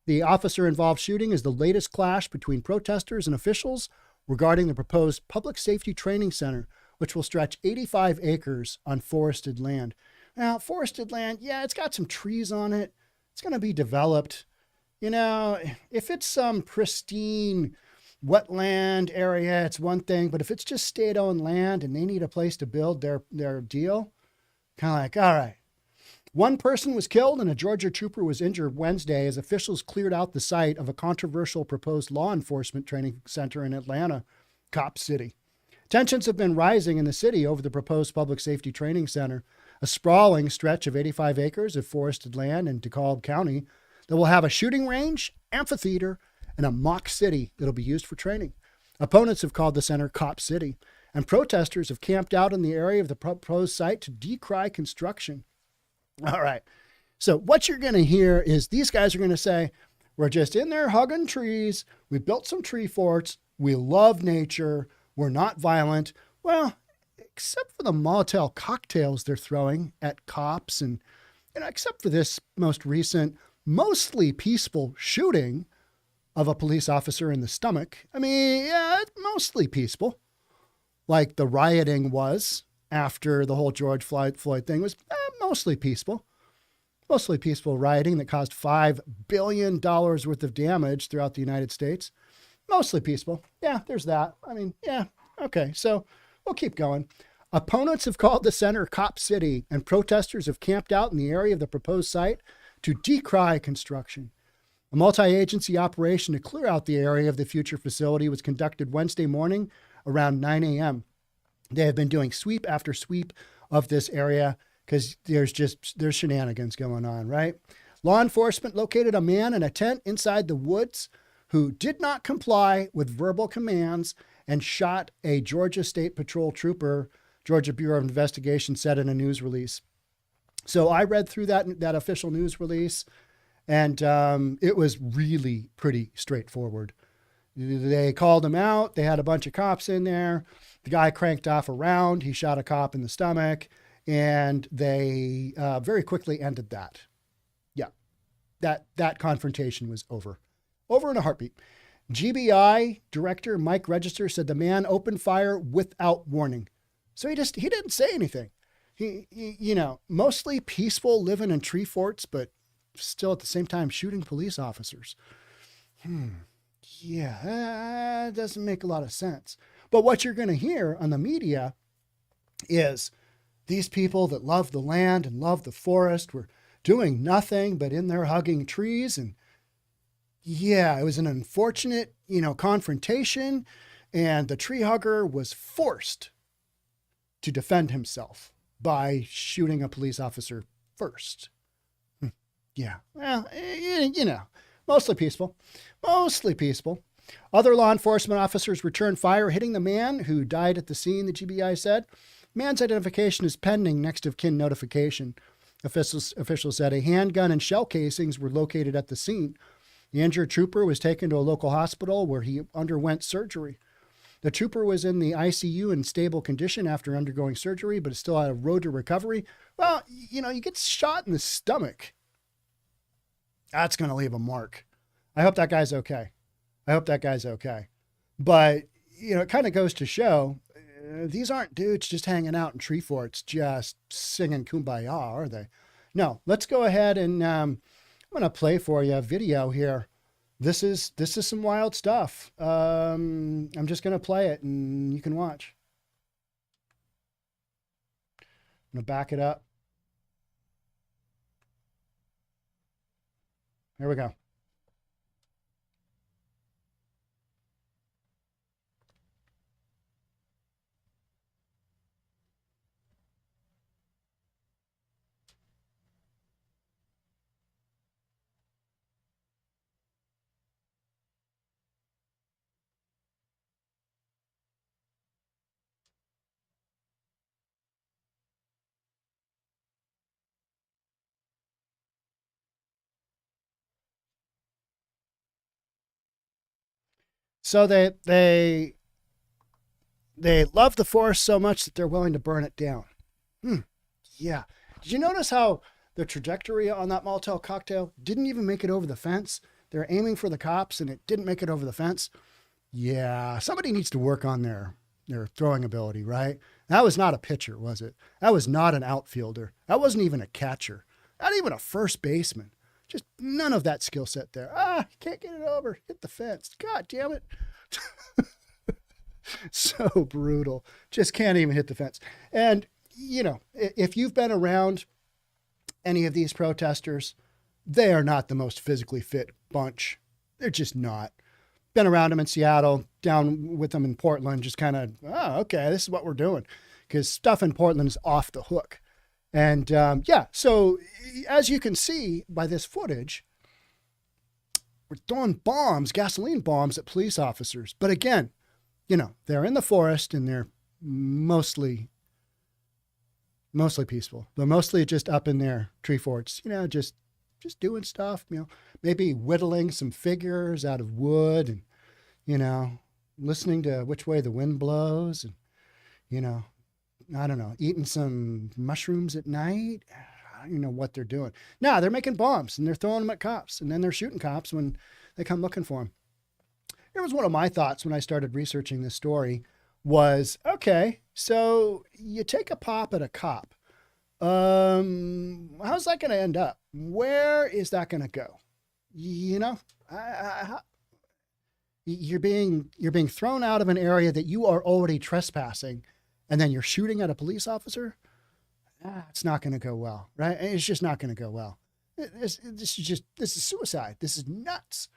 The officer-involved shooting is the latest clash between protesters and officials regarding the proposed public safety training center, which will stretch 85 acres on forested land. Now, forested land, yeah, it's got some trees on it. It's going to be developed. If it's some pristine wetland area, it's one thing. But if it's just state-owned land and they need a place to build their deal, kind of like, all right. One person was killed and a Georgia trooper was injured Wednesday as officials cleared out the site of a controversial proposed law enforcement training center in Atlanta, Cop City. Tensions have been rising in the city over the proposed public safety training center, a sprawling stretch of 85 acres of forested land in DeKalb County that will have a shooting range, amphitheater, and a mock city that'll be used for training. Opponents have called the center Cop City, and protesters have camped out in the area of the proposed site to decry construction. All right. So what you're going to hear is these guys are going to say, we're just in there hugging trees. We built some tree forts. We love nature. We're not violent. Well, except for the Molotov cocktails they're throwing at cops and except for this most recent, mostly peaceful shooting of a police officer in the stomach. I mean, yeah, it's mostly peaceful. Like the rioting was after the whole George Floyd thing was mostly peaceful. Mostly peaceful rioting that caused $5 billion worth of damage throughout the United States. Mostly peaceful. Yeah, there's that. I mean, yeah, okay. So we'll keep going. Opponents have called the center Cop City, and protesters have camped out in the area of the proposed site to decry construction. A multi-agency operation to clear out the area of the future facility was conducted Wednesday morning around 9 a.m. They have been doing sweep after sweep of this area because there's shenanigans going on, right? Law enforcement located a man in a tent inside the woods who did not comply with verbal commands and shot a Georgia State Patrol trooper, Georgia Bureau of Investigation said in a news release. So I read through that official news release, and it was really pretty straightforward. They called him out. They had a bunch of cops in there. The guy cranked off a round. He shot a cop in the stomach, and they very quickly ended that. Yeah, that confrontation was over in a heartbeat. GBI director Mike Register said the man opened fire without warning. So he didn't say anything. He mostly peaceful, living in tree forts, but still at the same time shooting police officers. Yeah, that doesn't make a lot of sense. But what you're going to hear on the media is these people that love the land and love the forest were doing nothing but in there hugging trees. And yeah, it was an unfortunate, confrontation, and the tree hugger was forced to defend himself by shooting a police officer first. Yeah, well, mostly peaceful. Other law enforcement officers returned fire, hitting the man who died at the scene, the GBI said. Man's identification is pending next of kin notification. Officials said a handgun and shell casings were located at the scene. The injured trooper was taken to a local hospital where he underwent surgery. The trooper was in the ICU in stable condition after undergoing surgery, but is still on a road to recovery. Well, you get shot in the stomach. That's going to leave a mark. I hope that guy's okay. But, it kind of goes to show these aren't dudes just hanging out in tree forts, just singing Kumbaya, are they? No, let's go ahead and I'm going to play for you a video here. This is some wild stuff. I'm just going to play it and you can watch. I'm going to back it up. Here we go. So they love the forest so much that they're willing to burn it down. Yeah. Did you notice how the trajectory on that Molotov cocktail didn't even make it over the fence? They're aiming for the cops and it didn't make it over the fence. Yeah, somebody needs to work on their throwing ability, right? That was not a pitcher, was it? That was not an outfielder. That wasn't even a catcher. Not even a first baseman. Just none of that skill set there. Can't get it over. Hit the fence. God damn it. So brutal. Just can't even hit the fence. And, if you've been around any of these protesters, they are not the most physically fit bunch. They're just not. Been around them in Seattle, down with them in Portland, just kind of, okay, this is what we're doing. Because stuff in Portland is off the hook. And so as you can see by this footage, we're throwing bombs, gasoline bombs at police officers. But again, they're in the forest and they're mostly peaceful. They're mostly just up in their tree forts, just doing stuff, maybe whittling some figures out of wood and, listening to which way the wind blows and, I don't know, eating some mushrooms at night. I don't even know what they're doing. No, they're making bombs and they're throwing them at cops and then they're shooting cops when they come looking for them. Here was one of my thoughts when I started researching this story was, okay, so you take a pop at a cop. How's that going to end up? Where is that going to go? You're being thrown out of an area that you are already trespassing. And then you're shooting at a police officer? It's not going to go well, right? It's just not going to go well. This is suicide. This is nuts.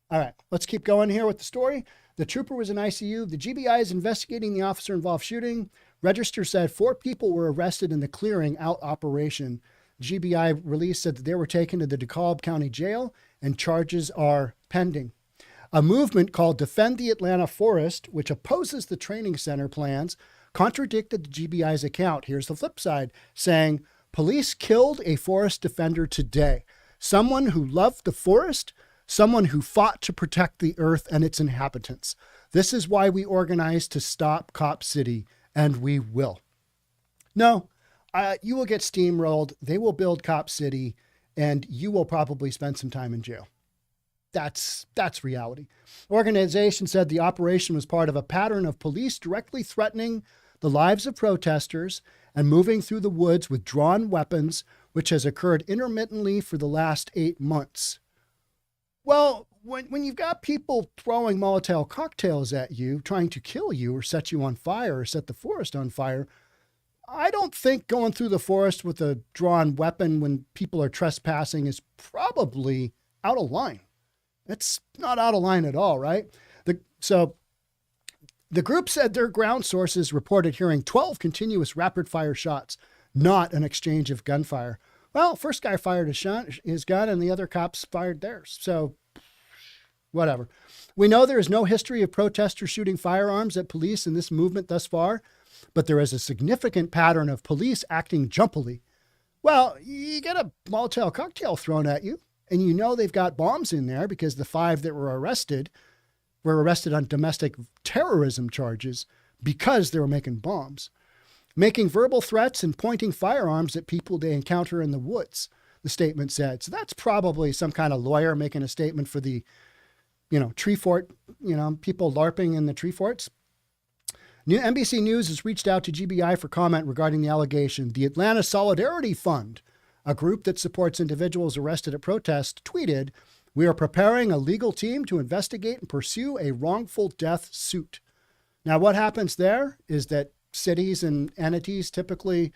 All right, let's keep going here with the story. The trooper was in ICU. The GBI is investigating the officer-involved shooting. Register said 4 people were arrested in the clearing out operation. GBI release said that they were taken to the DeKalb County Jail and charges are pending. A movement called Defend the Atlanta Forest, which opposes the training center plans, contradicted the GBI's account. Here's the flip side, saying, police killed a forest defender today. Someone who loved the forest, someone who fought to protect the earth and its inhabitants. This is why we organized to stop Cop City, and we will. No, you will get steamrolled. They will build Cop City, and you will probably spend some time in jail. That's reality. Organization said the operation was part of a pattern of police directly threatening the lives of protesters and moving through the woods with drawn weapons, which has occurred intermittently for the last 8 months. Well, when you've got people throwing Molotov cocktails at you, trying to kill you or set you on fire or set the forest on fire, I don't think going through the forest with a drawn weapon when people are trespassing is probably out of line. It's not out of line at all, right? So the group said their ground sources reported hearing 12 continuous rapid-fire shots, not an exchange of gunfire. Well, first guy fired his gun, and the other cops fired theirs. So, whatever. We know there is no history of protesters shooting firearms at police in this movement thus far, but there is a significant pattern of police acting jumpily. Well, you get a Molotov cocktail thrown at you, and you know they've got bombs in there because the 5 that were arrested on domestic terrorism charges because they were making bombs, making verbal threats and pointing firearms at people they encounter in the woods, the statement said. So that's probably some kind of lawyer making a statement for the, tree fort, people LARPing in the tree forts. NBC News has reached out to GBI for comment regarding the allegation. The Atlanta Solidarity Fund, a group that supports individuals arrested at protests, tweeted, "We are preparing a legal team to investigate and pursue a wrongful death suit." Now, what happens there is that cities and entities typically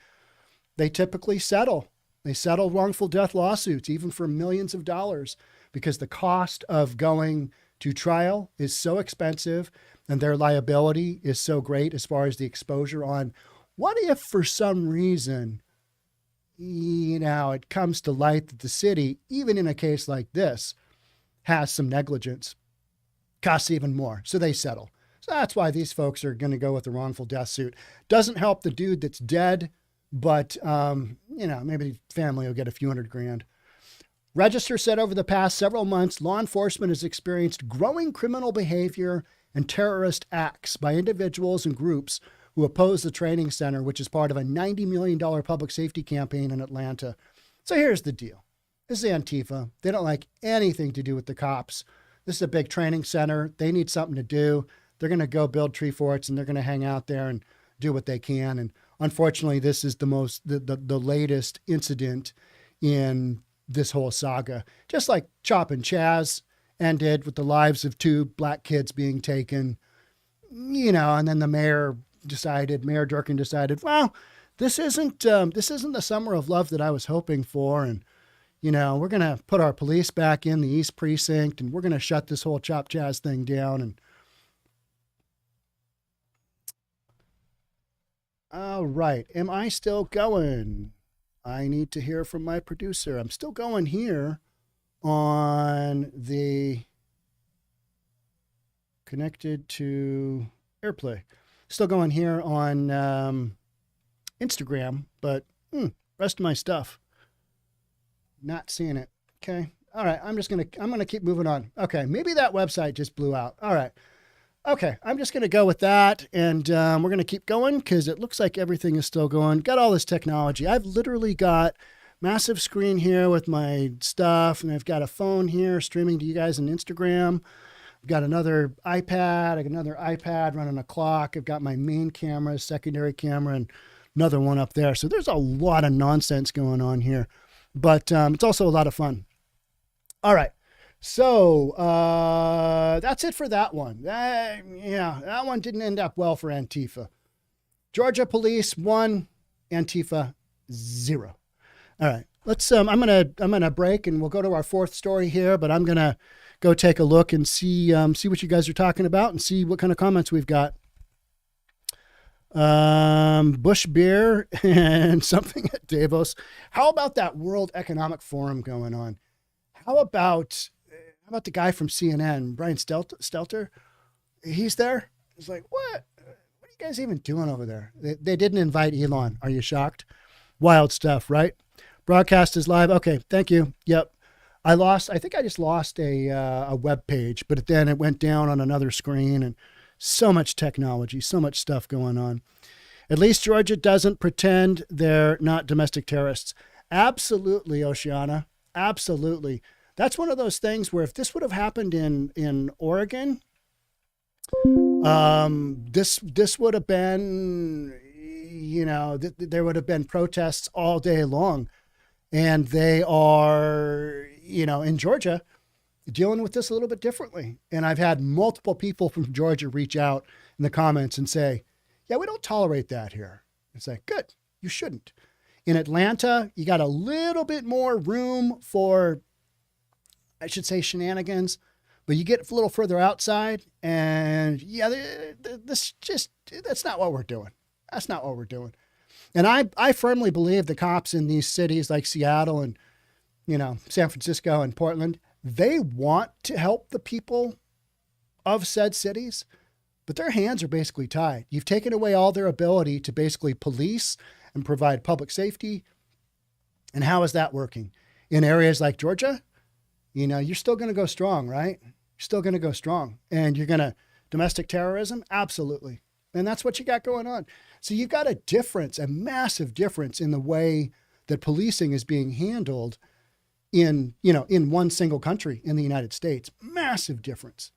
settle. They settle wrongful death lawsuits, even for millions of dollars, because the cost of going to trial is so expensive and their liability is so great as far as the exposure on what if for some reason, it comes to light that the city, even in a case like this, has some negligence, costs even more. So they settle. So that's why these folks are going to go with the wrongful death suit. Doesn't help the dude that's dead, but, maybe the family will get a few $100,000. Register said over the past several months, law enforcement has experienced growing criminal behavior and terrorist acts by individuals and groups who oppose the training center, which is part of a $90 million public safety campaign in Atlanta. So here's the deal. This is Antifa. They don't like anything to do with the cops. This is a big training center. They need something to do. They're going to go build tree forts and they're going to hang out there and do what they can. And unfortunately, this is the latest incident in this whole saga. Just like Chop and Chaz ended with the lives of 2 black kids being taken, and then the Mayor Durkin decided, well, this isn't the summer of love that I was hoping for. And, we're going to put our police back in the East Precinct and we're going to shut this whole Chop Chaz thing down. And all right. Am I still going? I need to hear from my producer. I'm still going here on the connected to AirPlay. Still going here on Instagram, but rest of my stuff, not seeing it. Okay. All right. I'm going to keep moving on. Okay. Maybe that website just blew out. All right. Okay. I'm just going to go with that. And we're going to keep going because it looks like everything is still going. Got all this technology. I've literally got massive screen here with my stuff. And I've got a phone here streaming to you guys on Instagram. I've got another iPad. I got another iPad running a clock. I've got my main camera, secondary camera, and another one up there. So there's a lot of nonsense going on here. But it's also a lot of fun. All right. So that's it for that one. That one didn't end up well for Antifa. Georgia police 1, Antifa 0. All right. Let's I'm gonna break and we'll go to our 4th story here, but I'm gonna go take a look and see what you guys are talking about and see what kind of comments we've got. Bush beer and something at Davos. How about that World Economic Forum going on? How about the guy from CNN, Brian Stelter? He's there. He's like, what? What are you guys even doing over there? They didn't invite Elon. Are you shocked? Wild stuff, right? Broadcast is live. Okay, thank you. Yep. I think I just lost a web page, but then it went down on another screen, and so much technology, so much stuff going on. At least Georgia doesn't pretend they're not domestic terrorists. Absolutely, Oceana. Absolutely. That's one of those things where if this would have happened in Oregon, this would have been, there would have been protests all day long. And they are, in Georgia, dealing with this a little bit differently. And I've had multiple people from Georgia reach out in the comments and say, yeah, we don't tolerate that here. It's like, good, you shouldn't. In Atlanta, you got a little bit more room for, I should say, shenanigans, but you get a little further outside and yeah, that's not what we're doing. That's not what we're doing. And I firmly believe the cops in these cities like Seattle and, San Francisco and Portland, they want to help the people of said cities, but their hands are basically tied. You've taken away all their ability to basically police and provide public safety. And how is that working? In areas like Georgia, you're still going to go strong, right? You're still going to go strong. And you're going to domestic terrorism? Absolutely. And that's what you got going on. So you've got a massive difference in the way that policing is being handled in one single country in the United States. Massive difference.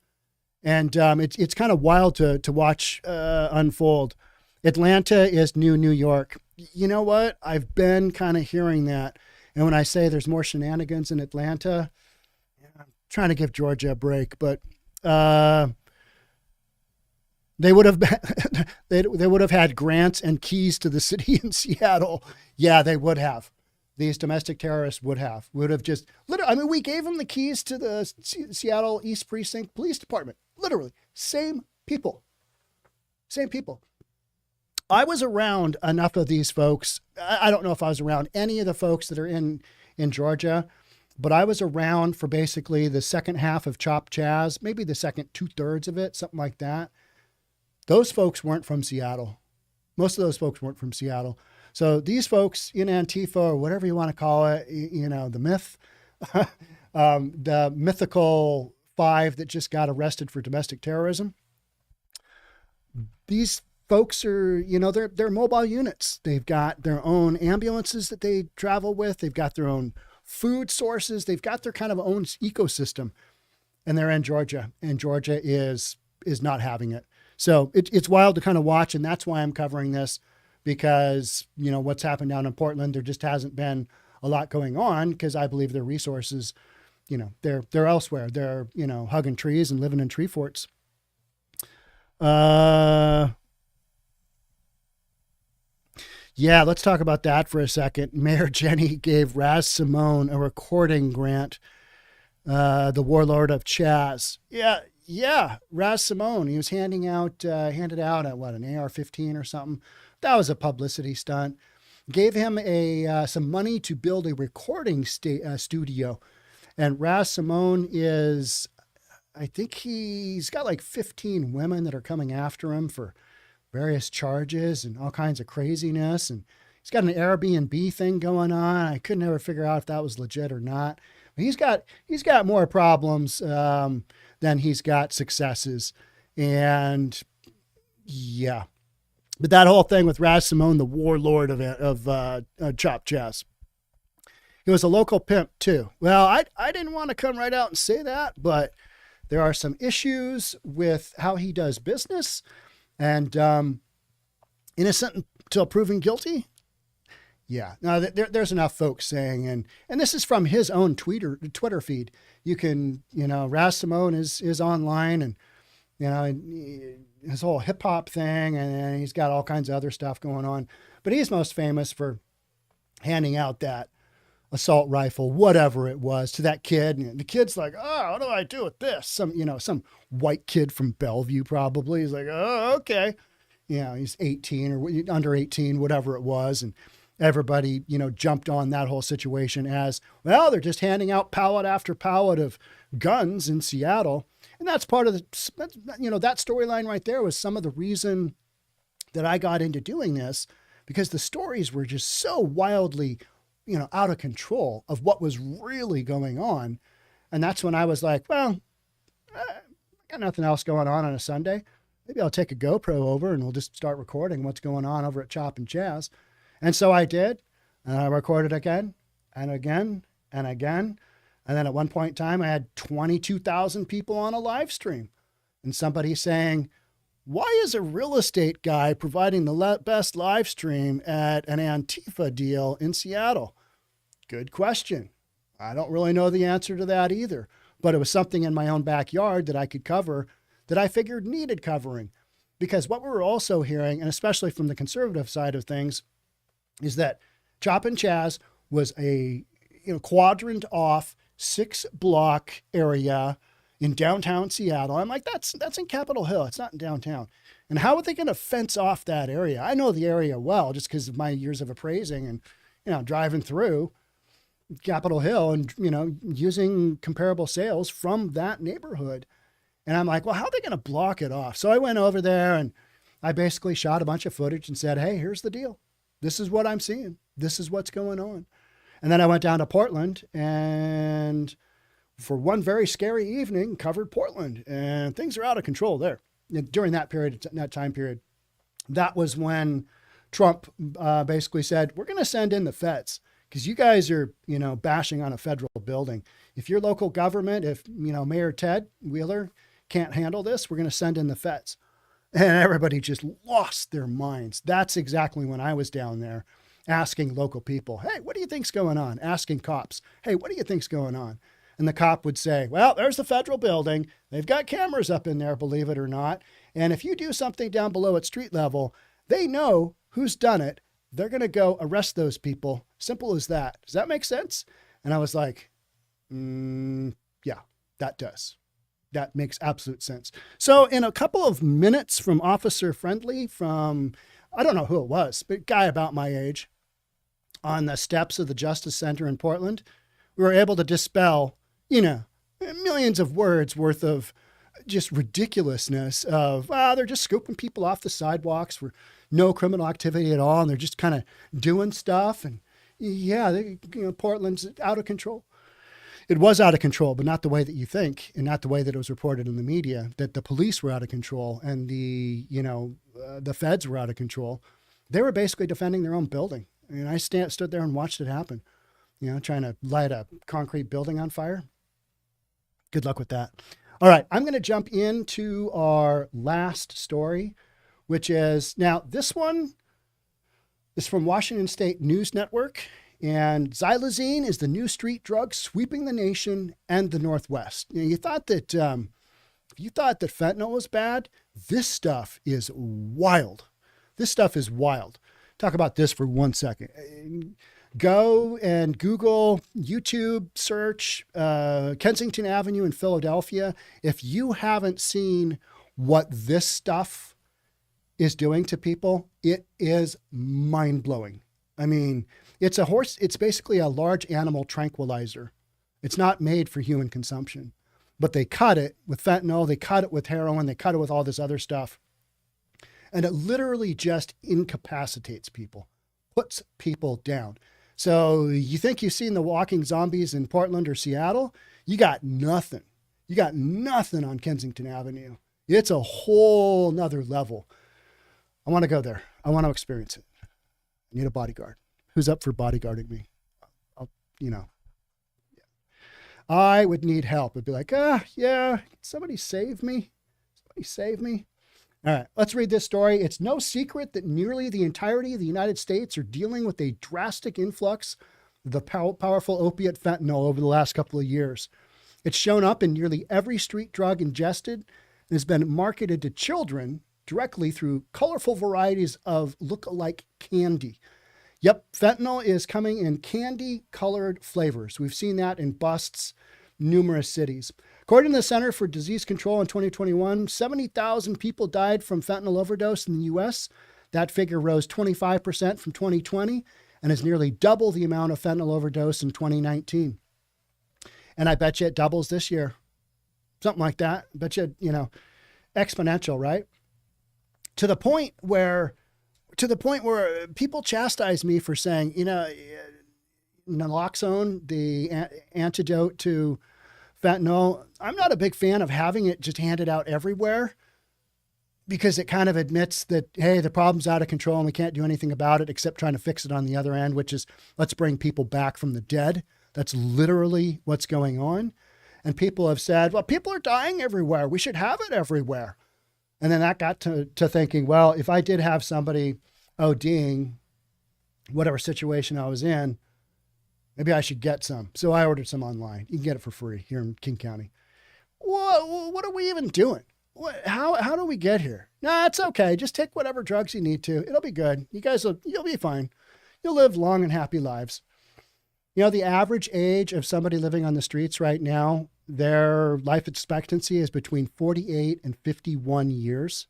And it's kind of wild to watch unfold. Atlanta is New York. You know what? I've been kind of hearing that. And when I say there's more shenanigans in Atlanta, I'm trying to give Georgia a break, but they would have they would have had grants and keys to the city in Seattle. Yeah, they would have. These domestic terrorists would have just literally. I mean, we gave them the keys to the Seattle East Precinct Police Department. Literally, same people. I was around enough of these folks. I don't know if I was around any of the folks that are in Georgia, but I was around for basically the second half of Chop Chaz, maybe the second 2/3 of it, something like that. Those folks weren't from Seattle. Most of those folks weren't from Seattle. So these folks in Antifa, or whatever you want to call it, the myth, the mythical 5 that just got arrested for domestic terrorism. These folks are, they're mobile units. They've got their own ambulances that they travel with. They've got their own food sources. They've got their kind of own ecosystem, and they're in Georgia, and Georgia is not having it. So it's wild to kind of watch. And that's why I'm covering this, because, what's happened down in Portland, there just hasn't been a lot going on because I believe their resources, they're elsewhere. They're, hugging trees and living in tree forts. Yeah, let's talk about that for a second. Mayor Jenny gave Raz Simone a recording grant, the warlord of Chaz. Yeah, Raz Simone. He was handed out an AR-15 or something. That was a publicity stunt. Gave him some money to build a recording studio. And Raz Simone is, I think he's got like 15 women that are coming after him for various charges and all kinds of craziness. And he's got an Airbnb thing going on. I couldn't ever figure out if that was legit or not. But he's got more problems than he's got successes. And yeah, but that whole thing with Raz Simone, the warlord of Chop Chaz, he was a local pimp too. Well, I didn't want to come right out and say that, but there are some issues with how he does business, and innocent until proven guilty. Yeah, now there's enough folks saying, and this is from his own Twitter feed. You can, Raz Simone is online, and his whole hip hop thing, and he's got all kinds of other stuff going on. But he's most famous for handing out that assault rifle, whatever it was, to that kid, and the kid's like, "Oh, what do I do with this?" Some white kid from Bellevue probably. He's like, "Oh, okay." he's 18 or under 18, whatever it was. And everybody, jumped on that whole situation as, well, they're just handing out pallet after pallet of guns in Seattle. And that's part of that storyline right there was some of the reason that I got into doing this, because the stories were just so wildly, out of control of what was really going on. And that's when I was like, well, I got nothing else going on a Sunday. Maybe I'll take a GoPro over and we'll just start recording what's going on over at Chop and Chaz. And so I did. And I recorded again and again and again. And then at one point in time, I had 22,000 people on a live stream. And somebody saying, why is a real estate guy providing the best live stream at an Antifa deal in Seattle? Good question. I don't really know the answer to that either. But it was something in my own backyard that I could cover that I figured needed covering. Because what we were also hearing, and especially from the conservative side of things, is that Chop and Chaz was a quadrant off 6-block area in downtown Seattle. I'm like, that's in Capitol Hill. It's not in downtown. And how are they going to fence off that area? I know the area well just because of my years of appraising and driving through Capitol Hill and using comparable sales from that neighborhood. And I'm like, well, how are they going to block it off? So I went over there and I basically shot a bunch of footage and said, hey, here's the deal. This is what I'm seeing. This is what's going on. And then I went down to Portland and for one very scary evening covered Portland, and things are out of control there. And during that time period, that was when Trump basically said, we're going to send in the feds because you guys are, bashing on a federal building. If your local government, if, Mayor Ted Wheeler can't handle this, we're going to send in the feds. And everybody just lost their minds. That's exactly when I was down there asking local people, hey, what do you think's going on? Asking cops, hey, what do you think's going on? And the cop would say, well, there's the federal building. They've got cameras up in there, believe it or not. And if you do something down below at street level, they know who's done it. They're going to go arrest those people. Simple as that. Does that make sense? And I was like, yeah, that does. That makes absolute sense. So in a couple of minutes from Officer Friendly, I don't know who it was, but a guy about my age on the steps of the Justice Center in Portland, we were able to dispel millions of words worth of just ridiculousess of, they're just scooping people off the sidewalks for no criminal activity at all. And they're just kind of doing stuff. And yeah, Portland's out of control. It was out of control, but not the way that you think, and not the way that it was reported in the media, that the police were out of control and the feds were out of control. They were basically defending their own building. And I stood there and watched it happen, trying to light a concrete building on fire. Good luck with that. All right, I'm going to jump into our last story, which is, now this one is from Washington State News Network, and Xylazine is the new street drug sweeping the nation and the Northwest. You thought that fentanyl was bad, this stuff is wild. This stuff is wild. Talk about this for 1 second. Go and Google, YouTube, search Kensington Avenue in Philadelphia. If you haven't seen what this stuff is doing to people, it is mind-blowing. I mean, it's basically a large animal tranquilizer. It's not made for human consumption, but they cut it with fentanyl, they cut it with heroin, they cut it with all this other stuff. And it literally just incapacitates people, puts people down. So you think you've seen the walking zombies in Portland or Seattle? You got nothing. You got nothing on Kensington Avenue. It's a whole nother level. I want to go there. I want to experience it. I need a bodyguard. Who's up for bodyguarding me? I would need help. I'd be like, yeah, somebody save me. Somebody save me. All right, let's read this story. It's no secret that nearly the entirety of the United States are dealing with a drastic influx of the powerful opiate fentanyl over the last couple of years. It's shown up in nearly every street drug ingested and has been marketed to children directly through colorful varieties of look-alike candy. Yep, fentanyl is coming in candy-colored flavors. We've seen that in busts, numerous cities. According to the Center for Disease Control in 2021, 70,000 people died from fentanyl overdose in the U.S. That figure rose 25% from 2020 and is nearly double the amount of fentanyl overdose in 2019. And I bet you it doubles this year. Something like that. I bet you, exponential, right? To the point where people chastise me for saying, naloxone, the antidote to fentanyl, I'm not a big fan of having it just handed out everywhere because it kind of admits that, hey, the problem's out of control and we can't do anything about it except trying to fix it on the other end, which is let's bring people back from the dead. That's literally what's going on. And people have said, well, people are dying everywhere. We should have it everywhere. And then that got to thinking, well, if I did have somebody ODing, whatever situation I was in, maybe I should get some. So I ordered some online. You can get it for free here in King County. What are we even doing? How do we get here? No, it's okay. Just take whatever drugs you need to. It'll be good. You'll be fine. You'll live long and happy lives. The average age of somebody living on the streets right now, their life expectancy is between 48 and 51 years.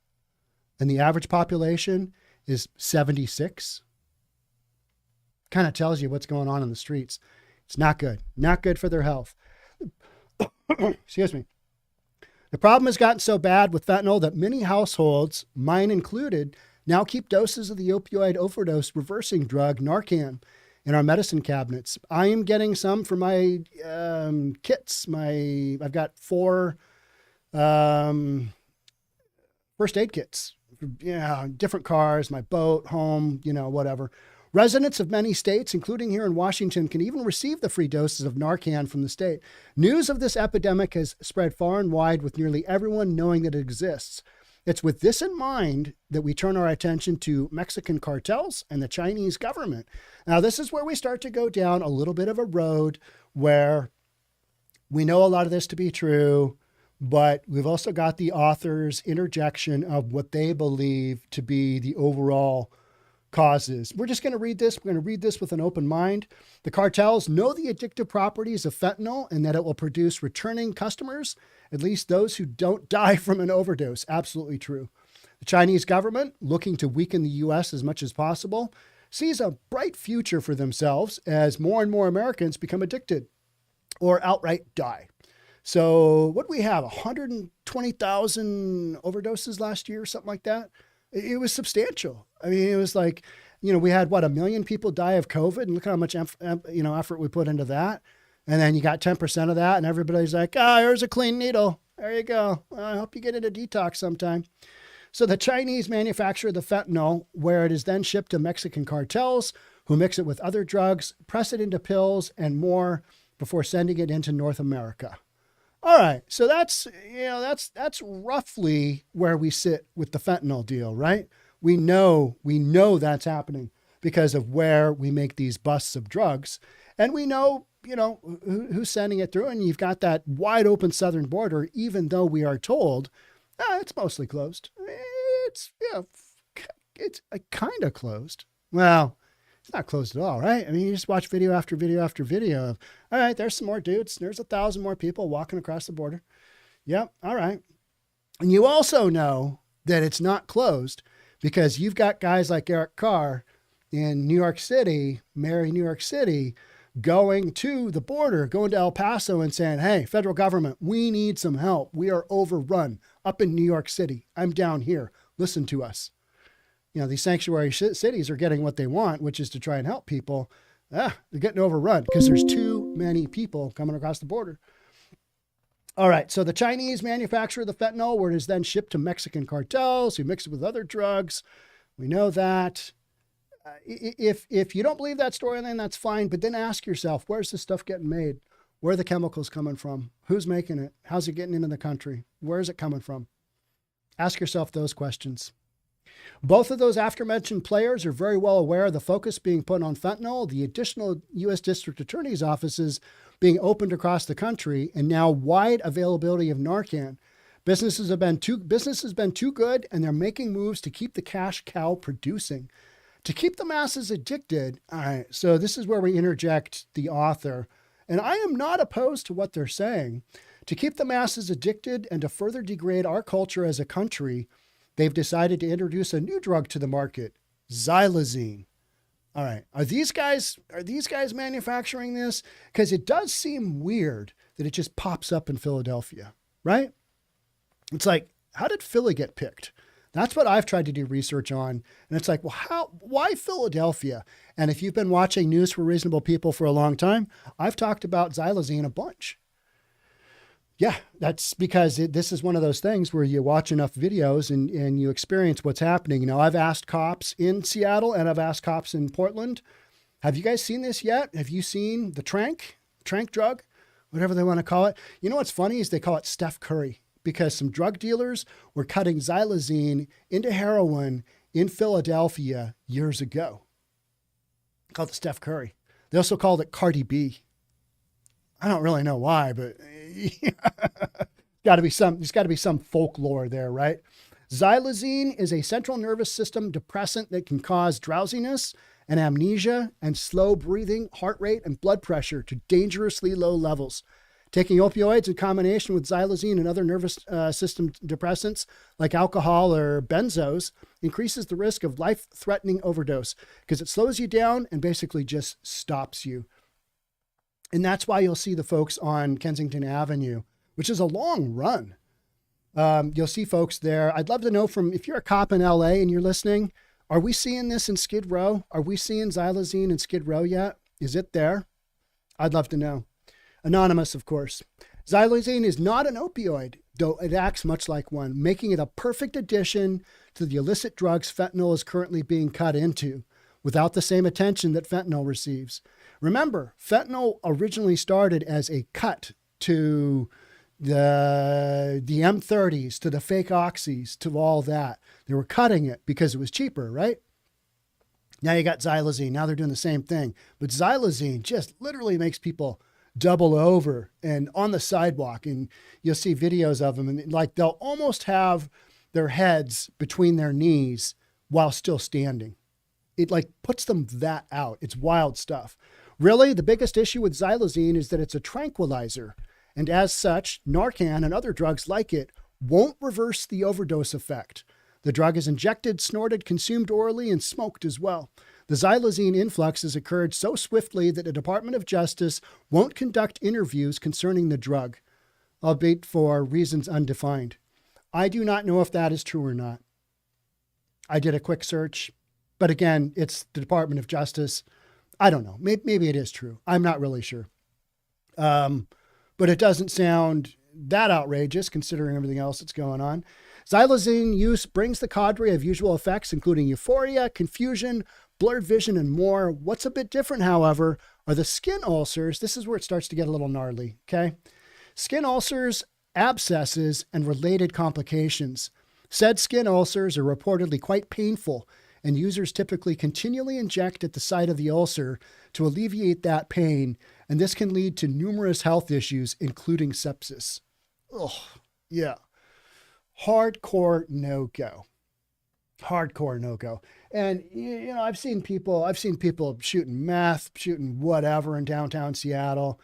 And the average population is 76. Kind of tells you what's going on in the streets. It's not good. Not good for their health. Excuse me. The problem has gotten so bad with fentanyl that many households, mine included, now keep doses of the opioid overdose reversing drug Narcan in our medicine cabinets. I am getting some for my kits. I've got 4 first aid kits. Different cars, my boat, home, whatever. Residents of many states, including here in Washington, can even receive the free doses of Narcan from the state. News of this epidemic has spread far and wide, with nearly everyone knowing that it exists. It's with this in mind that we turn our attention to Mexican cartels and the Chinese government. Now, this is where we start to go down a little bit of a road where we know a lot of this to be true, but we've also got the author's interjection of what they believe to be the overall causes. We're just going to read this. We're going to read this with an open mind. The cartels know the addictive properties of fentanyl and that it will produce returning customers, at least those who don't die from an overdose. Absolutely true. The Chinese government, looking to weaken the U.S. as much as possible, sees a bright future for themselves as more and more Americans become addicted or outright die. So what we have, 120,000 overdoses last year, something like that. It was substantial. I mean, it was like, we had 1 million people die of COVID, and look how much, effort we put into that. And then you got 10% of that, and everybody's like, here's a clean needle. There you go. I hope you get into detox sometime. So the Chinese manufacture the fentanyl, where it is then shipped to Mexican cartels, who mix it with other drugs, press it into pills and more before sending it into North America. All right, so that's roughly where we sit with the fentanyl deal, right? We know that's happening because of where we make these busts of drugs, and we know, who's sending it through. And you've got that wide open southern border, even though we are told it's mostly closed. It's kind of closed. Well, it's not closed at all, right? I mean, you just watch video after video after video of, all right, there's some more dudes. There's 1,000 more people walking across the border. Yep. All right. And you also know that it's not closed because you've got guys like Eric Carr in New York City, Mary, New York City, going to the border, going to El Paso and saying, hey, federal government, we need some help. We are overrun up in New York City. I'm down here. Listen to us. These sanctuary cities are getting what they want, which is to try and help people. They're getting overrun because there's too many people coming across the border. All right. So the Chinese manufacture the fentanyl, where it is then shipped to Mexican cartels who mix it with other drugs. We know that. If you don't believe that story, then that's fine. But then ask yourself, where's this stuff getting made? Where are the chemicals coming from? Who's making it? How's it getting into the country? Where is it coming from? Ask yourself those questions. Both of those aforementioned players are very well aware of the focus being put on fentanyl, the additional U.S. District Attorney's offices being opened across the country, and now wide availability of Narcan. Business has been too good, and they're making moves to keep the cash cow producing. To keep the masses addicted, all right, so this is where we interject the author, and I am not opposed to what they're saying. To keep the masses addicted and to further degrade our culture as a country, they've decided to introduce a new drug to the market, Xylazine. All right. Are these guys manufacturing this? Because it does seem weird that it just pops up in Philadelphia, right? It's like, how did Philly get picked? That's what I've tried to do research on. And it's like, well, why Philadelphia? And if you've been watching News for Reasonable People for a long time, I've talked about Xylazine a bunch. Yeah, that's because this is one of those things where you watch enough videos and you experience what's happening. You know, I've asked cops in Seattle and I've asked cops in Portland, have you guys seen this yet? Have you seen the trank drug, whatever they want to call it? You know what's funny is they call it Steph Curry because some drug dealers were cutting Xylazine into heroin in Philadelphia years ago. Called it Steph Curry. They also called it Cardi B. I don't really know why, but there's got to be some folklore there, right? Xylazine is a central nervous system depressant that can cause drowsiness and amnesia and slow breathing, heart rate, and blood pressure to dangerously low levels. Taking opioids in combination with Xylazine and other nervous system depressants like alcohol or benzos increases the risk of life-threatening overdose because it slows you down and basically just stops you. And that's why you'll see the folks on Kensington Avenue, which is a long run. You'll see folks there. I'd love to know if you're a cop in LA and you're listening, are we seeing this in Skid Row? Are we seeing Xylazine in Skid Row yet? Is it there? I'd love to know. Anonymous, of course. Xylazine is not an opioid, though it acts much like one, making it a perfect addition to the illicit drugs fentanyl is currently being cut into, without the same attention that fentanyl receives. Remember, fentanyl originally started as a cut to the M30s, to the fake oxys, to all that. They were cutting it because it was cheaper, right? Now you got Xylazine. Now they're doing the same thing. But Xylazine just literally makes people double over and on the sidewalk. And you'll see videos of them. And like they'll almost have their heads between their knees while still standing. It like puts them that out. It's wild stuff. Really, the biggest issue with Xylazine is that it's a tranquilizer. And as such, Narcan and other drugs like it won't reverse the overdose effect. The drug is injected, snorted, consumed orally, and smoked as well. The Xylazine influx has occurred so swiftly that the Department of Justice won't conduct interviews concerning the drug, albeit for reasons undefined. I do not know if that is true or not. I did a quick search, but again, it's the Department of Justice. I don't know. Maybe it is true. I'm not really sure. But it doesn't sound that outrageous considering everything else that's going on. Xylazine use brings the cadre of usual effects, including euphoria, confusion, blurred vision, and more. What's a bit different, however, are the skin ulcers. This is where it starts to get a little gnarly, okay? Skin ulcers, abscesses, and related complications. Said skin ulcers are reportedly quite painful, and users typically continually inject at the site of the ulcer to alleviate that pain, and this can lead to numerous health issues, including sepsis. Oh, yeah. Hardcore no-go. Hardcore no-go. And, you know, I've seen people shooting meth, shooting whatever in downtown Seattle.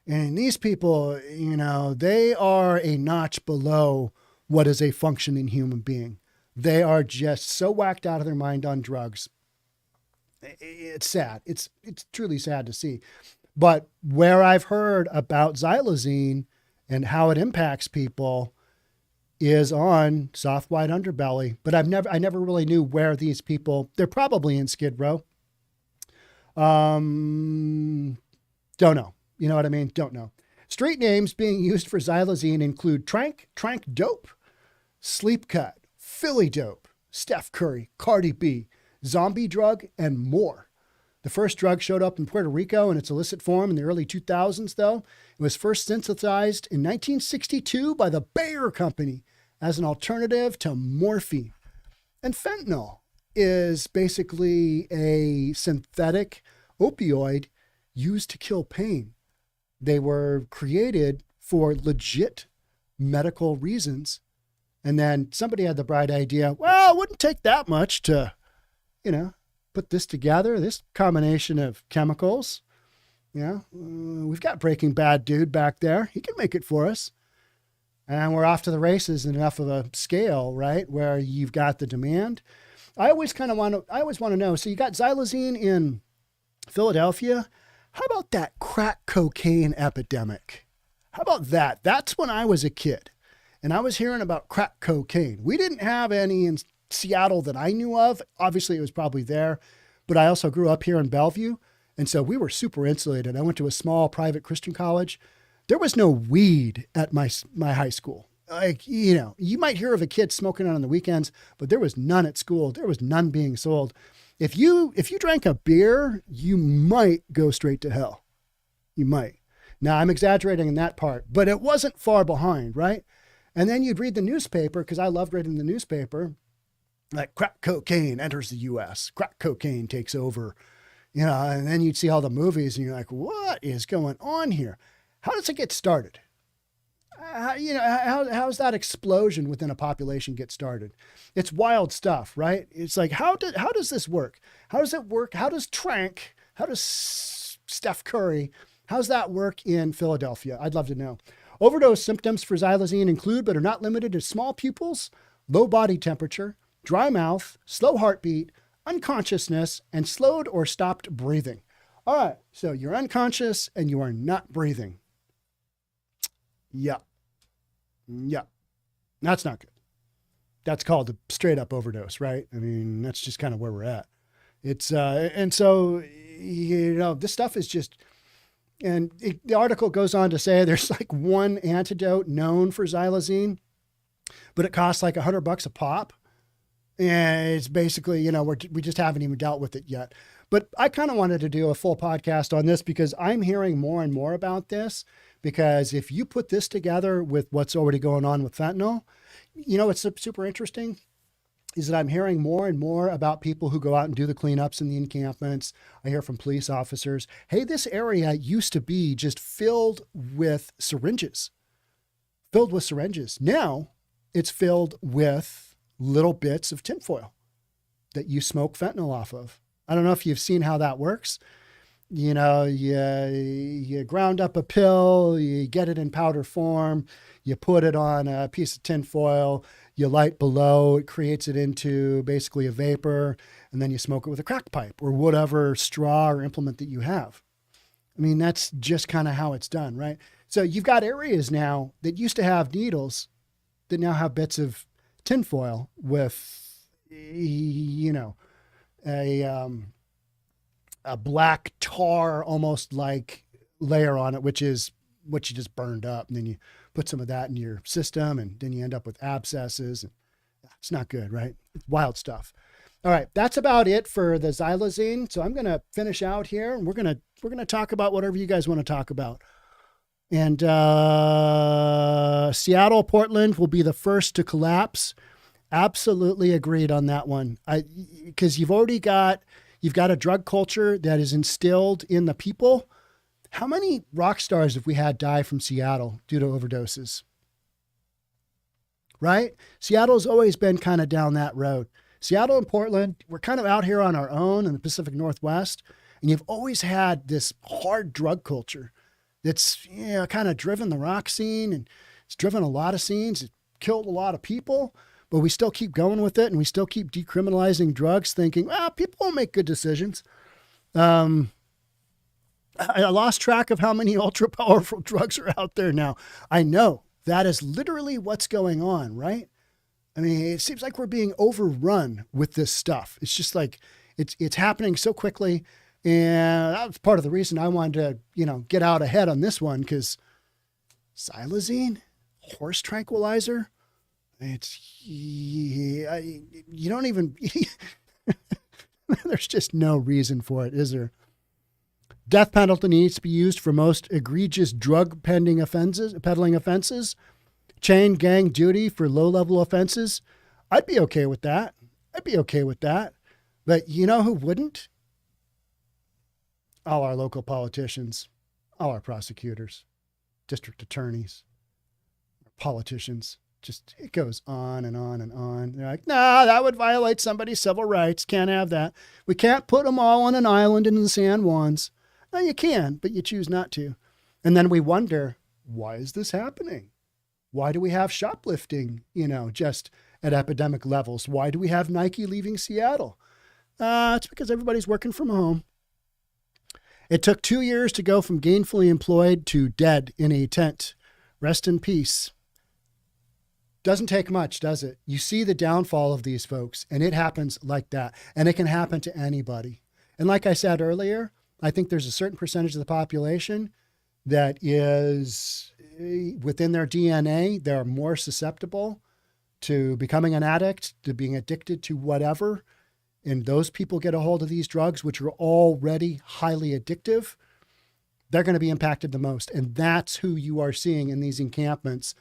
And these people, you know, they are a notch below what is a functioning human being. They are just so whacked out of their mind on drugs. It's sad. It's truly sad to see. But where I've heard about Xylazine and how it impacts people is on soft white underbelly. But I never really knew where these people, they're probably in Skid Row. Don't know. You know what I mean? Don't know. Street names being used for Xylazine include Trank Dope, Sleep Cut, Philly Dope, Steph Curry, Cardi B, Zombie Drug, and more. The first drug showed up in Puerto Rico in its illicit form in the early 2000s, though. It was first synthesized in 1962 by the Bayer Company as an alternative to morphine. And fentanyl is basically a synthetic opioid used to kill pain. They were created for legit medical reasons. And then somebody had the bright idea, well, it wouldn't take that much to, put this together, this combination of chemicals. We've got Breaking Bad dude back there. He can make it for us. and we're off to the races in enough of a scale, right, where you've got the demand. I always want to know. So you got Xylazine in Philadelphia. How about that crack cocaine epidemic? How about that? That's when I was a kid and I was hearing about crack cocaine. We didn't have any in Seattle that I knew of. Obviously, it was probably there, but I also grew up here in Bellevue. And so we were super insulated. I went to a small private Christian college. There was no weed at my high school. Like, you know, you might hear of a kid smoking on the weekends, but there was none at school. There was none being sold. If you drank a beer, you might go straight to hell. You might. Now, I'm exaggerating in that part, but it wasn't far behind, right? And then you'd read the newspaper, because I loved reading the newspaper, like crack cocaine enters the U.S., crack cocaine takes over, you know, and then you'd see all the movies and you're like, what is going on here? How does it get started? How's that explosion within a population get started? It's wild stuff, right? It's like, how does this work? How does it work? How does Steph Curry, how's that work in Philadelphia? I'd love to know. Overdose symptoms for Xylazine include, but are not limited to, small pupils, low body temperature, dry mouth, slow heartbeat, unconsciousness, and slowed or stopped breathing. All right, so you're unconscious and you are not breathing. Yeah. That's not good. That's called a straight up overdose, right? I mean, that's just kind of where we're at. It's, and so, you know, this stuff is just, the article goes on to say there's like one antidote known for Xylazine, but it costs like $100 a pop. And it's basically, you know, we just haven't even dealt with it yet. But I kind of wanted to do a full podcast on this because I'm hearing more and more about this. Because if you put this together with what's already going on with fentanyl, you know, what's super interesting is that I'm hearing more and more about people who go out and do the cleanups in the encampments. I hear from police officers, hey, this area used to be just filled with syringes. Now it's filled with little bits of tinfoil that you smoke fentanyl off of. I don't know if you've seen how that works. You know, you ground up a pill, you get it in powder form, you put it on a piece of tinfoil, you light below, it creates it into basically a vapor, and then you smoke it with a crack pipe or whatever straw or implement that you have. I mean, that's just kind of how it's done, right? So you've got areas now that used to have needles that now have bits of tinfoil with, you know, a black tar almost like layer on it, which is what you just burned up. And then you put some of that in your system and then you end up with abscesses. It's not good, right? It's wild stuff. All right. That's about it for the Xylazine. So I'm going to finish out here and we're going to talk about whatever you guys want to talk about. And Seattle, Portland will be the first to collapse. Absolutely agreed on that one. Because you've got a drug culture that is instilled in the people. How many rock stars have we had die from Seattle due to overdoses? Right? Seattle's always been kind of down that road. Seattle and Portland, we're kind of out here on our own in the Pacific Northwest. And you've always had this hard drug culture that's, you know, kind of driven the rock scene, and it's driven a lot of scenes. It killed a lot of people. But we still keep going with it, and we still keep decriminalizing drugs, thinking, well, people will make good decisions. I lost track of how many ultra powerful drugs are out there now. I know that is literally what's going on, right? I mean, it seems like we're being overrun with this stuff. It's just like it's happening so quickly, and that was part of the reason I wanted to, you know, get out ahead on this one, because Xylazine, horse tranquilizer. You don't even, there's just no reason for it, is there? Death penalty needs to be used for most egregious drug peddling offenses. Chain gang duty for low-level offenses. I'd be okay with that. But you know who wouldn't? All our local politicians, all our prosecutors, district attorneys, politicians. Just, it goes on and on and on. They're like, nah, that would violate somebody's civil rights. Can't have that. We can't put them all on an island in the San Juans. No, you can, but you choose not to. And then we wonder, why is this happening? Why do we have shoplifting, just at epidemic levels? Why do we have Nike leaving Seattle? It's because everybody's working from home. It took 2 years to go from gainfully employed to dead in a tent. Rest in peace. Doesn't take much, does it? You see the downfall of these folks, and it happens like that. And it can happen to anybody. And like I said earlier, I think there's a certain percentage of the population that is within their DNA, they're more susceptible to becoming an addict, to being addicted to whatever. And those people get a hold of these drugs, which are already highly addictive. They're going to be impacted the most. And that's who you are seeing in these encampments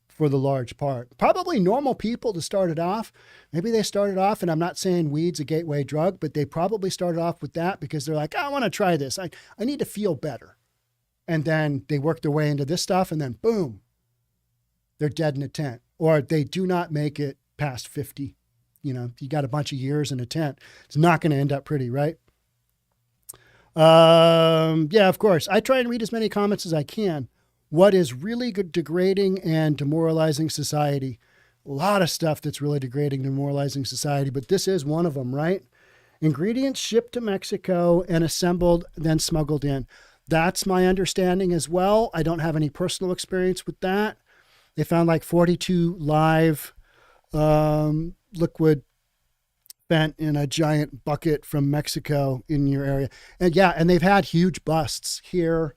for the large part. Probably normal people to start it off. Maybe they started off, and I'm not saying weed's a gateway drug, but they probably started off with that because they're like, I want to try this. I need to feel better. And then they work their way into this stuff, and then boom, they're dead in a tent. Or they do not make it past 50. You got a bunch of years in a tent. It's not going to end up pretty, right? Yeah, of course. I try and read as many comments as I can. What is really good, degrading and demoralizing society? A lot of stuff that's really degrading, demoralizing society, but this is one of them, right? Ingredients shipped to Mexico and assembled, then smuggled in. That's my understanding as well. I don't have any personal experience with that. They found like 42 live liquid spent in a giant bucket from Mexico in your area. And yeah, and they've had huge busts here.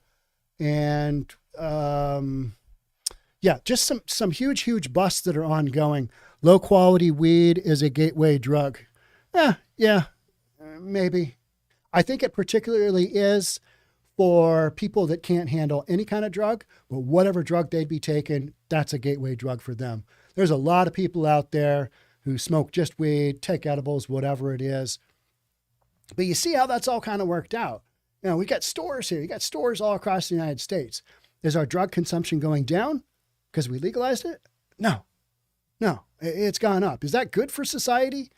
And yeah, just some huge busts that are ongoing. Low quality weed is a gateway drug. Yeah, maybe. I think it particularly is for people that can't handle any kind of drug, but whatever drug they'd be taking, that's a gateway drug for them. There's a lot of people out there who smoke just weed, take edibles, whatever it is. But you see how that's all kind of worked out. We got stores here. You got stores all across the United States. Is our drug consumption going down because we legalized it? No, it's gone up. Is that good for society?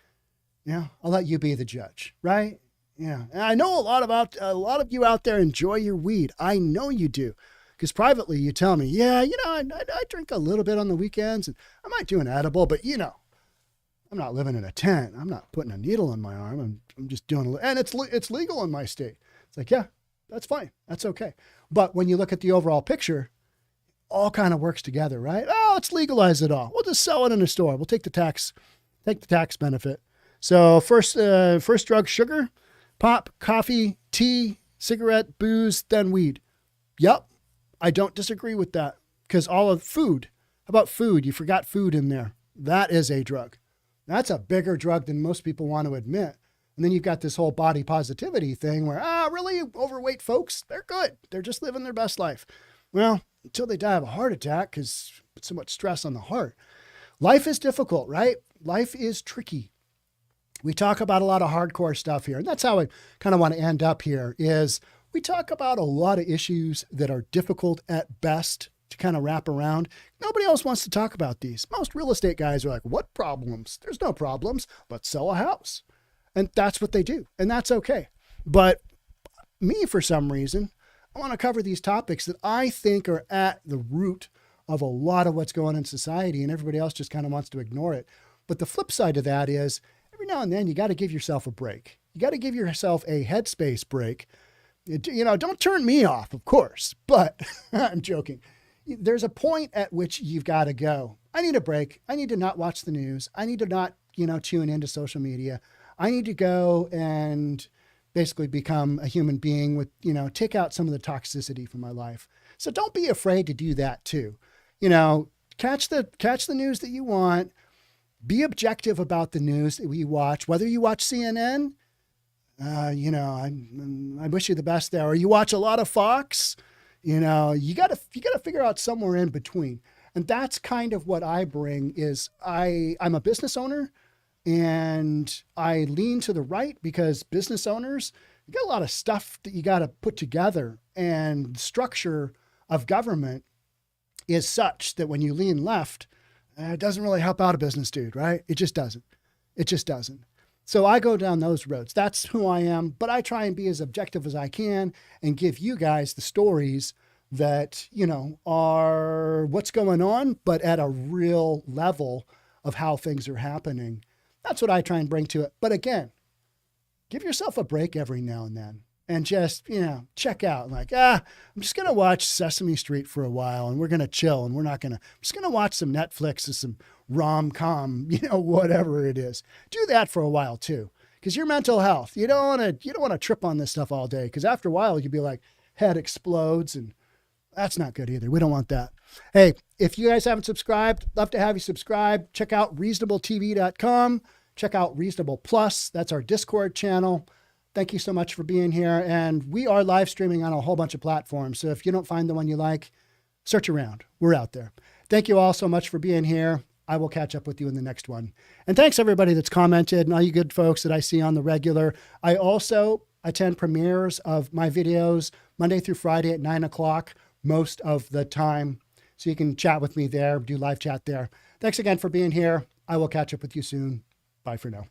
Yeah, I'll let you be the judge, right? Yeah, and I know a lot of you out there enjoy your weed. I know you do, because privately you tell me, yeah, I drink a little bit on the weekends, and I might do an edible, but I'm not living in a tent. I'm not putting a needle in my arm. I'm just doing and it's legal in my state. It's like, yeah, that's fine. That's okay. But when you look at the overall picture, all kind of works together, right? Oh, let's legalize it all. We'll just sell it in a store. We'll take the tax benefit. So first drug, sugar, pop, coffee, tea, cigarette, booze, then weed. Yep. I don't disagree with that, because all of food. How about food? You forgot food in there. That is a drug. That's a bigger drug than most people want to admit. And then you've got this whole body positivity thing where, really overweight folks, they're good. They're just living their best life. Well, until they die of a heart attack because so much stress on the heart. Life is difficult, right? Life is tricky. We talk about a lot of hardcore stuff here. And that's how I kind of want to end up here is we talk about a lot of issues that are difficult at best to kind of wrap around. Nobody else wants to talk about these. Most real estate guys are like, what problems? There's no problems. Let's sell a house. And that's what they do. And that's okay. But me, for some reason, I want to cover these topics that I think are at the root of a lot of what's going on in society, and everybody else just kind of wants to ignore it. But the flip side of that is every now and then you got to give yourself a break. You got to give yourself a headspace break. Don't turn me off, of course, but I'm joking. There's a point at which you've got to go. I need a break. I need to not watch the news. I need to not, tune into social media. I need to go and basically become a human being with, take out some of the toxicity from my life. So don't be afraid to do that too. Catch the news that you want. Be objective about the news that we watch, whether you watch CNN, I wish you the best there, or you watch a lot of Fox, you got to figure out somewhere in between. And that's kind of what I bring is I'm a business owner. And I lean to the right because business owners, you got a lot of stuff that you got to put together, and the structure of government is such that when you lean left, it doesn't really help out a business dude, right? It just doesn't. So I go down those roads. That's who I am, but I try and be as objective as I can and give you guys the stories that, you know, are what's going on, but at a real level of how things are happening. That's what I try and bring to it. But again, give yourself a break every now and then and just, you know, check out like, I'm just going to watch Sesame Street for a while and we're going to chill and I'm just going to watch some Netflix or some rom-com, you know, whatever it is. Do that for a while too, because your mental health, you don't want to trip on this stuff all day. Because after a while you'd be like, head explodes, and that's not good either. We don't want that. Hey, if you guys haven't subscribed, love to have you subscribe. Check out reasonabletv.com. Check out Reasonable Plus. That's our Discord channel. Thank you so much for being here. And we are live streaming on a whole bunch of platforms. So if you don't find the one you like, search around. We're out there. Thank you all so much for being here. I will catch up with you in the next one. And thanks everybody that's commented and all you good folks that I see on the regular. I also attend premieres of my videos Monday through Friday at 9 o'clock most of the time. So you can chat with me there, do live chat there. Thanks again for being here. I will catch up with you soon. Bye for now.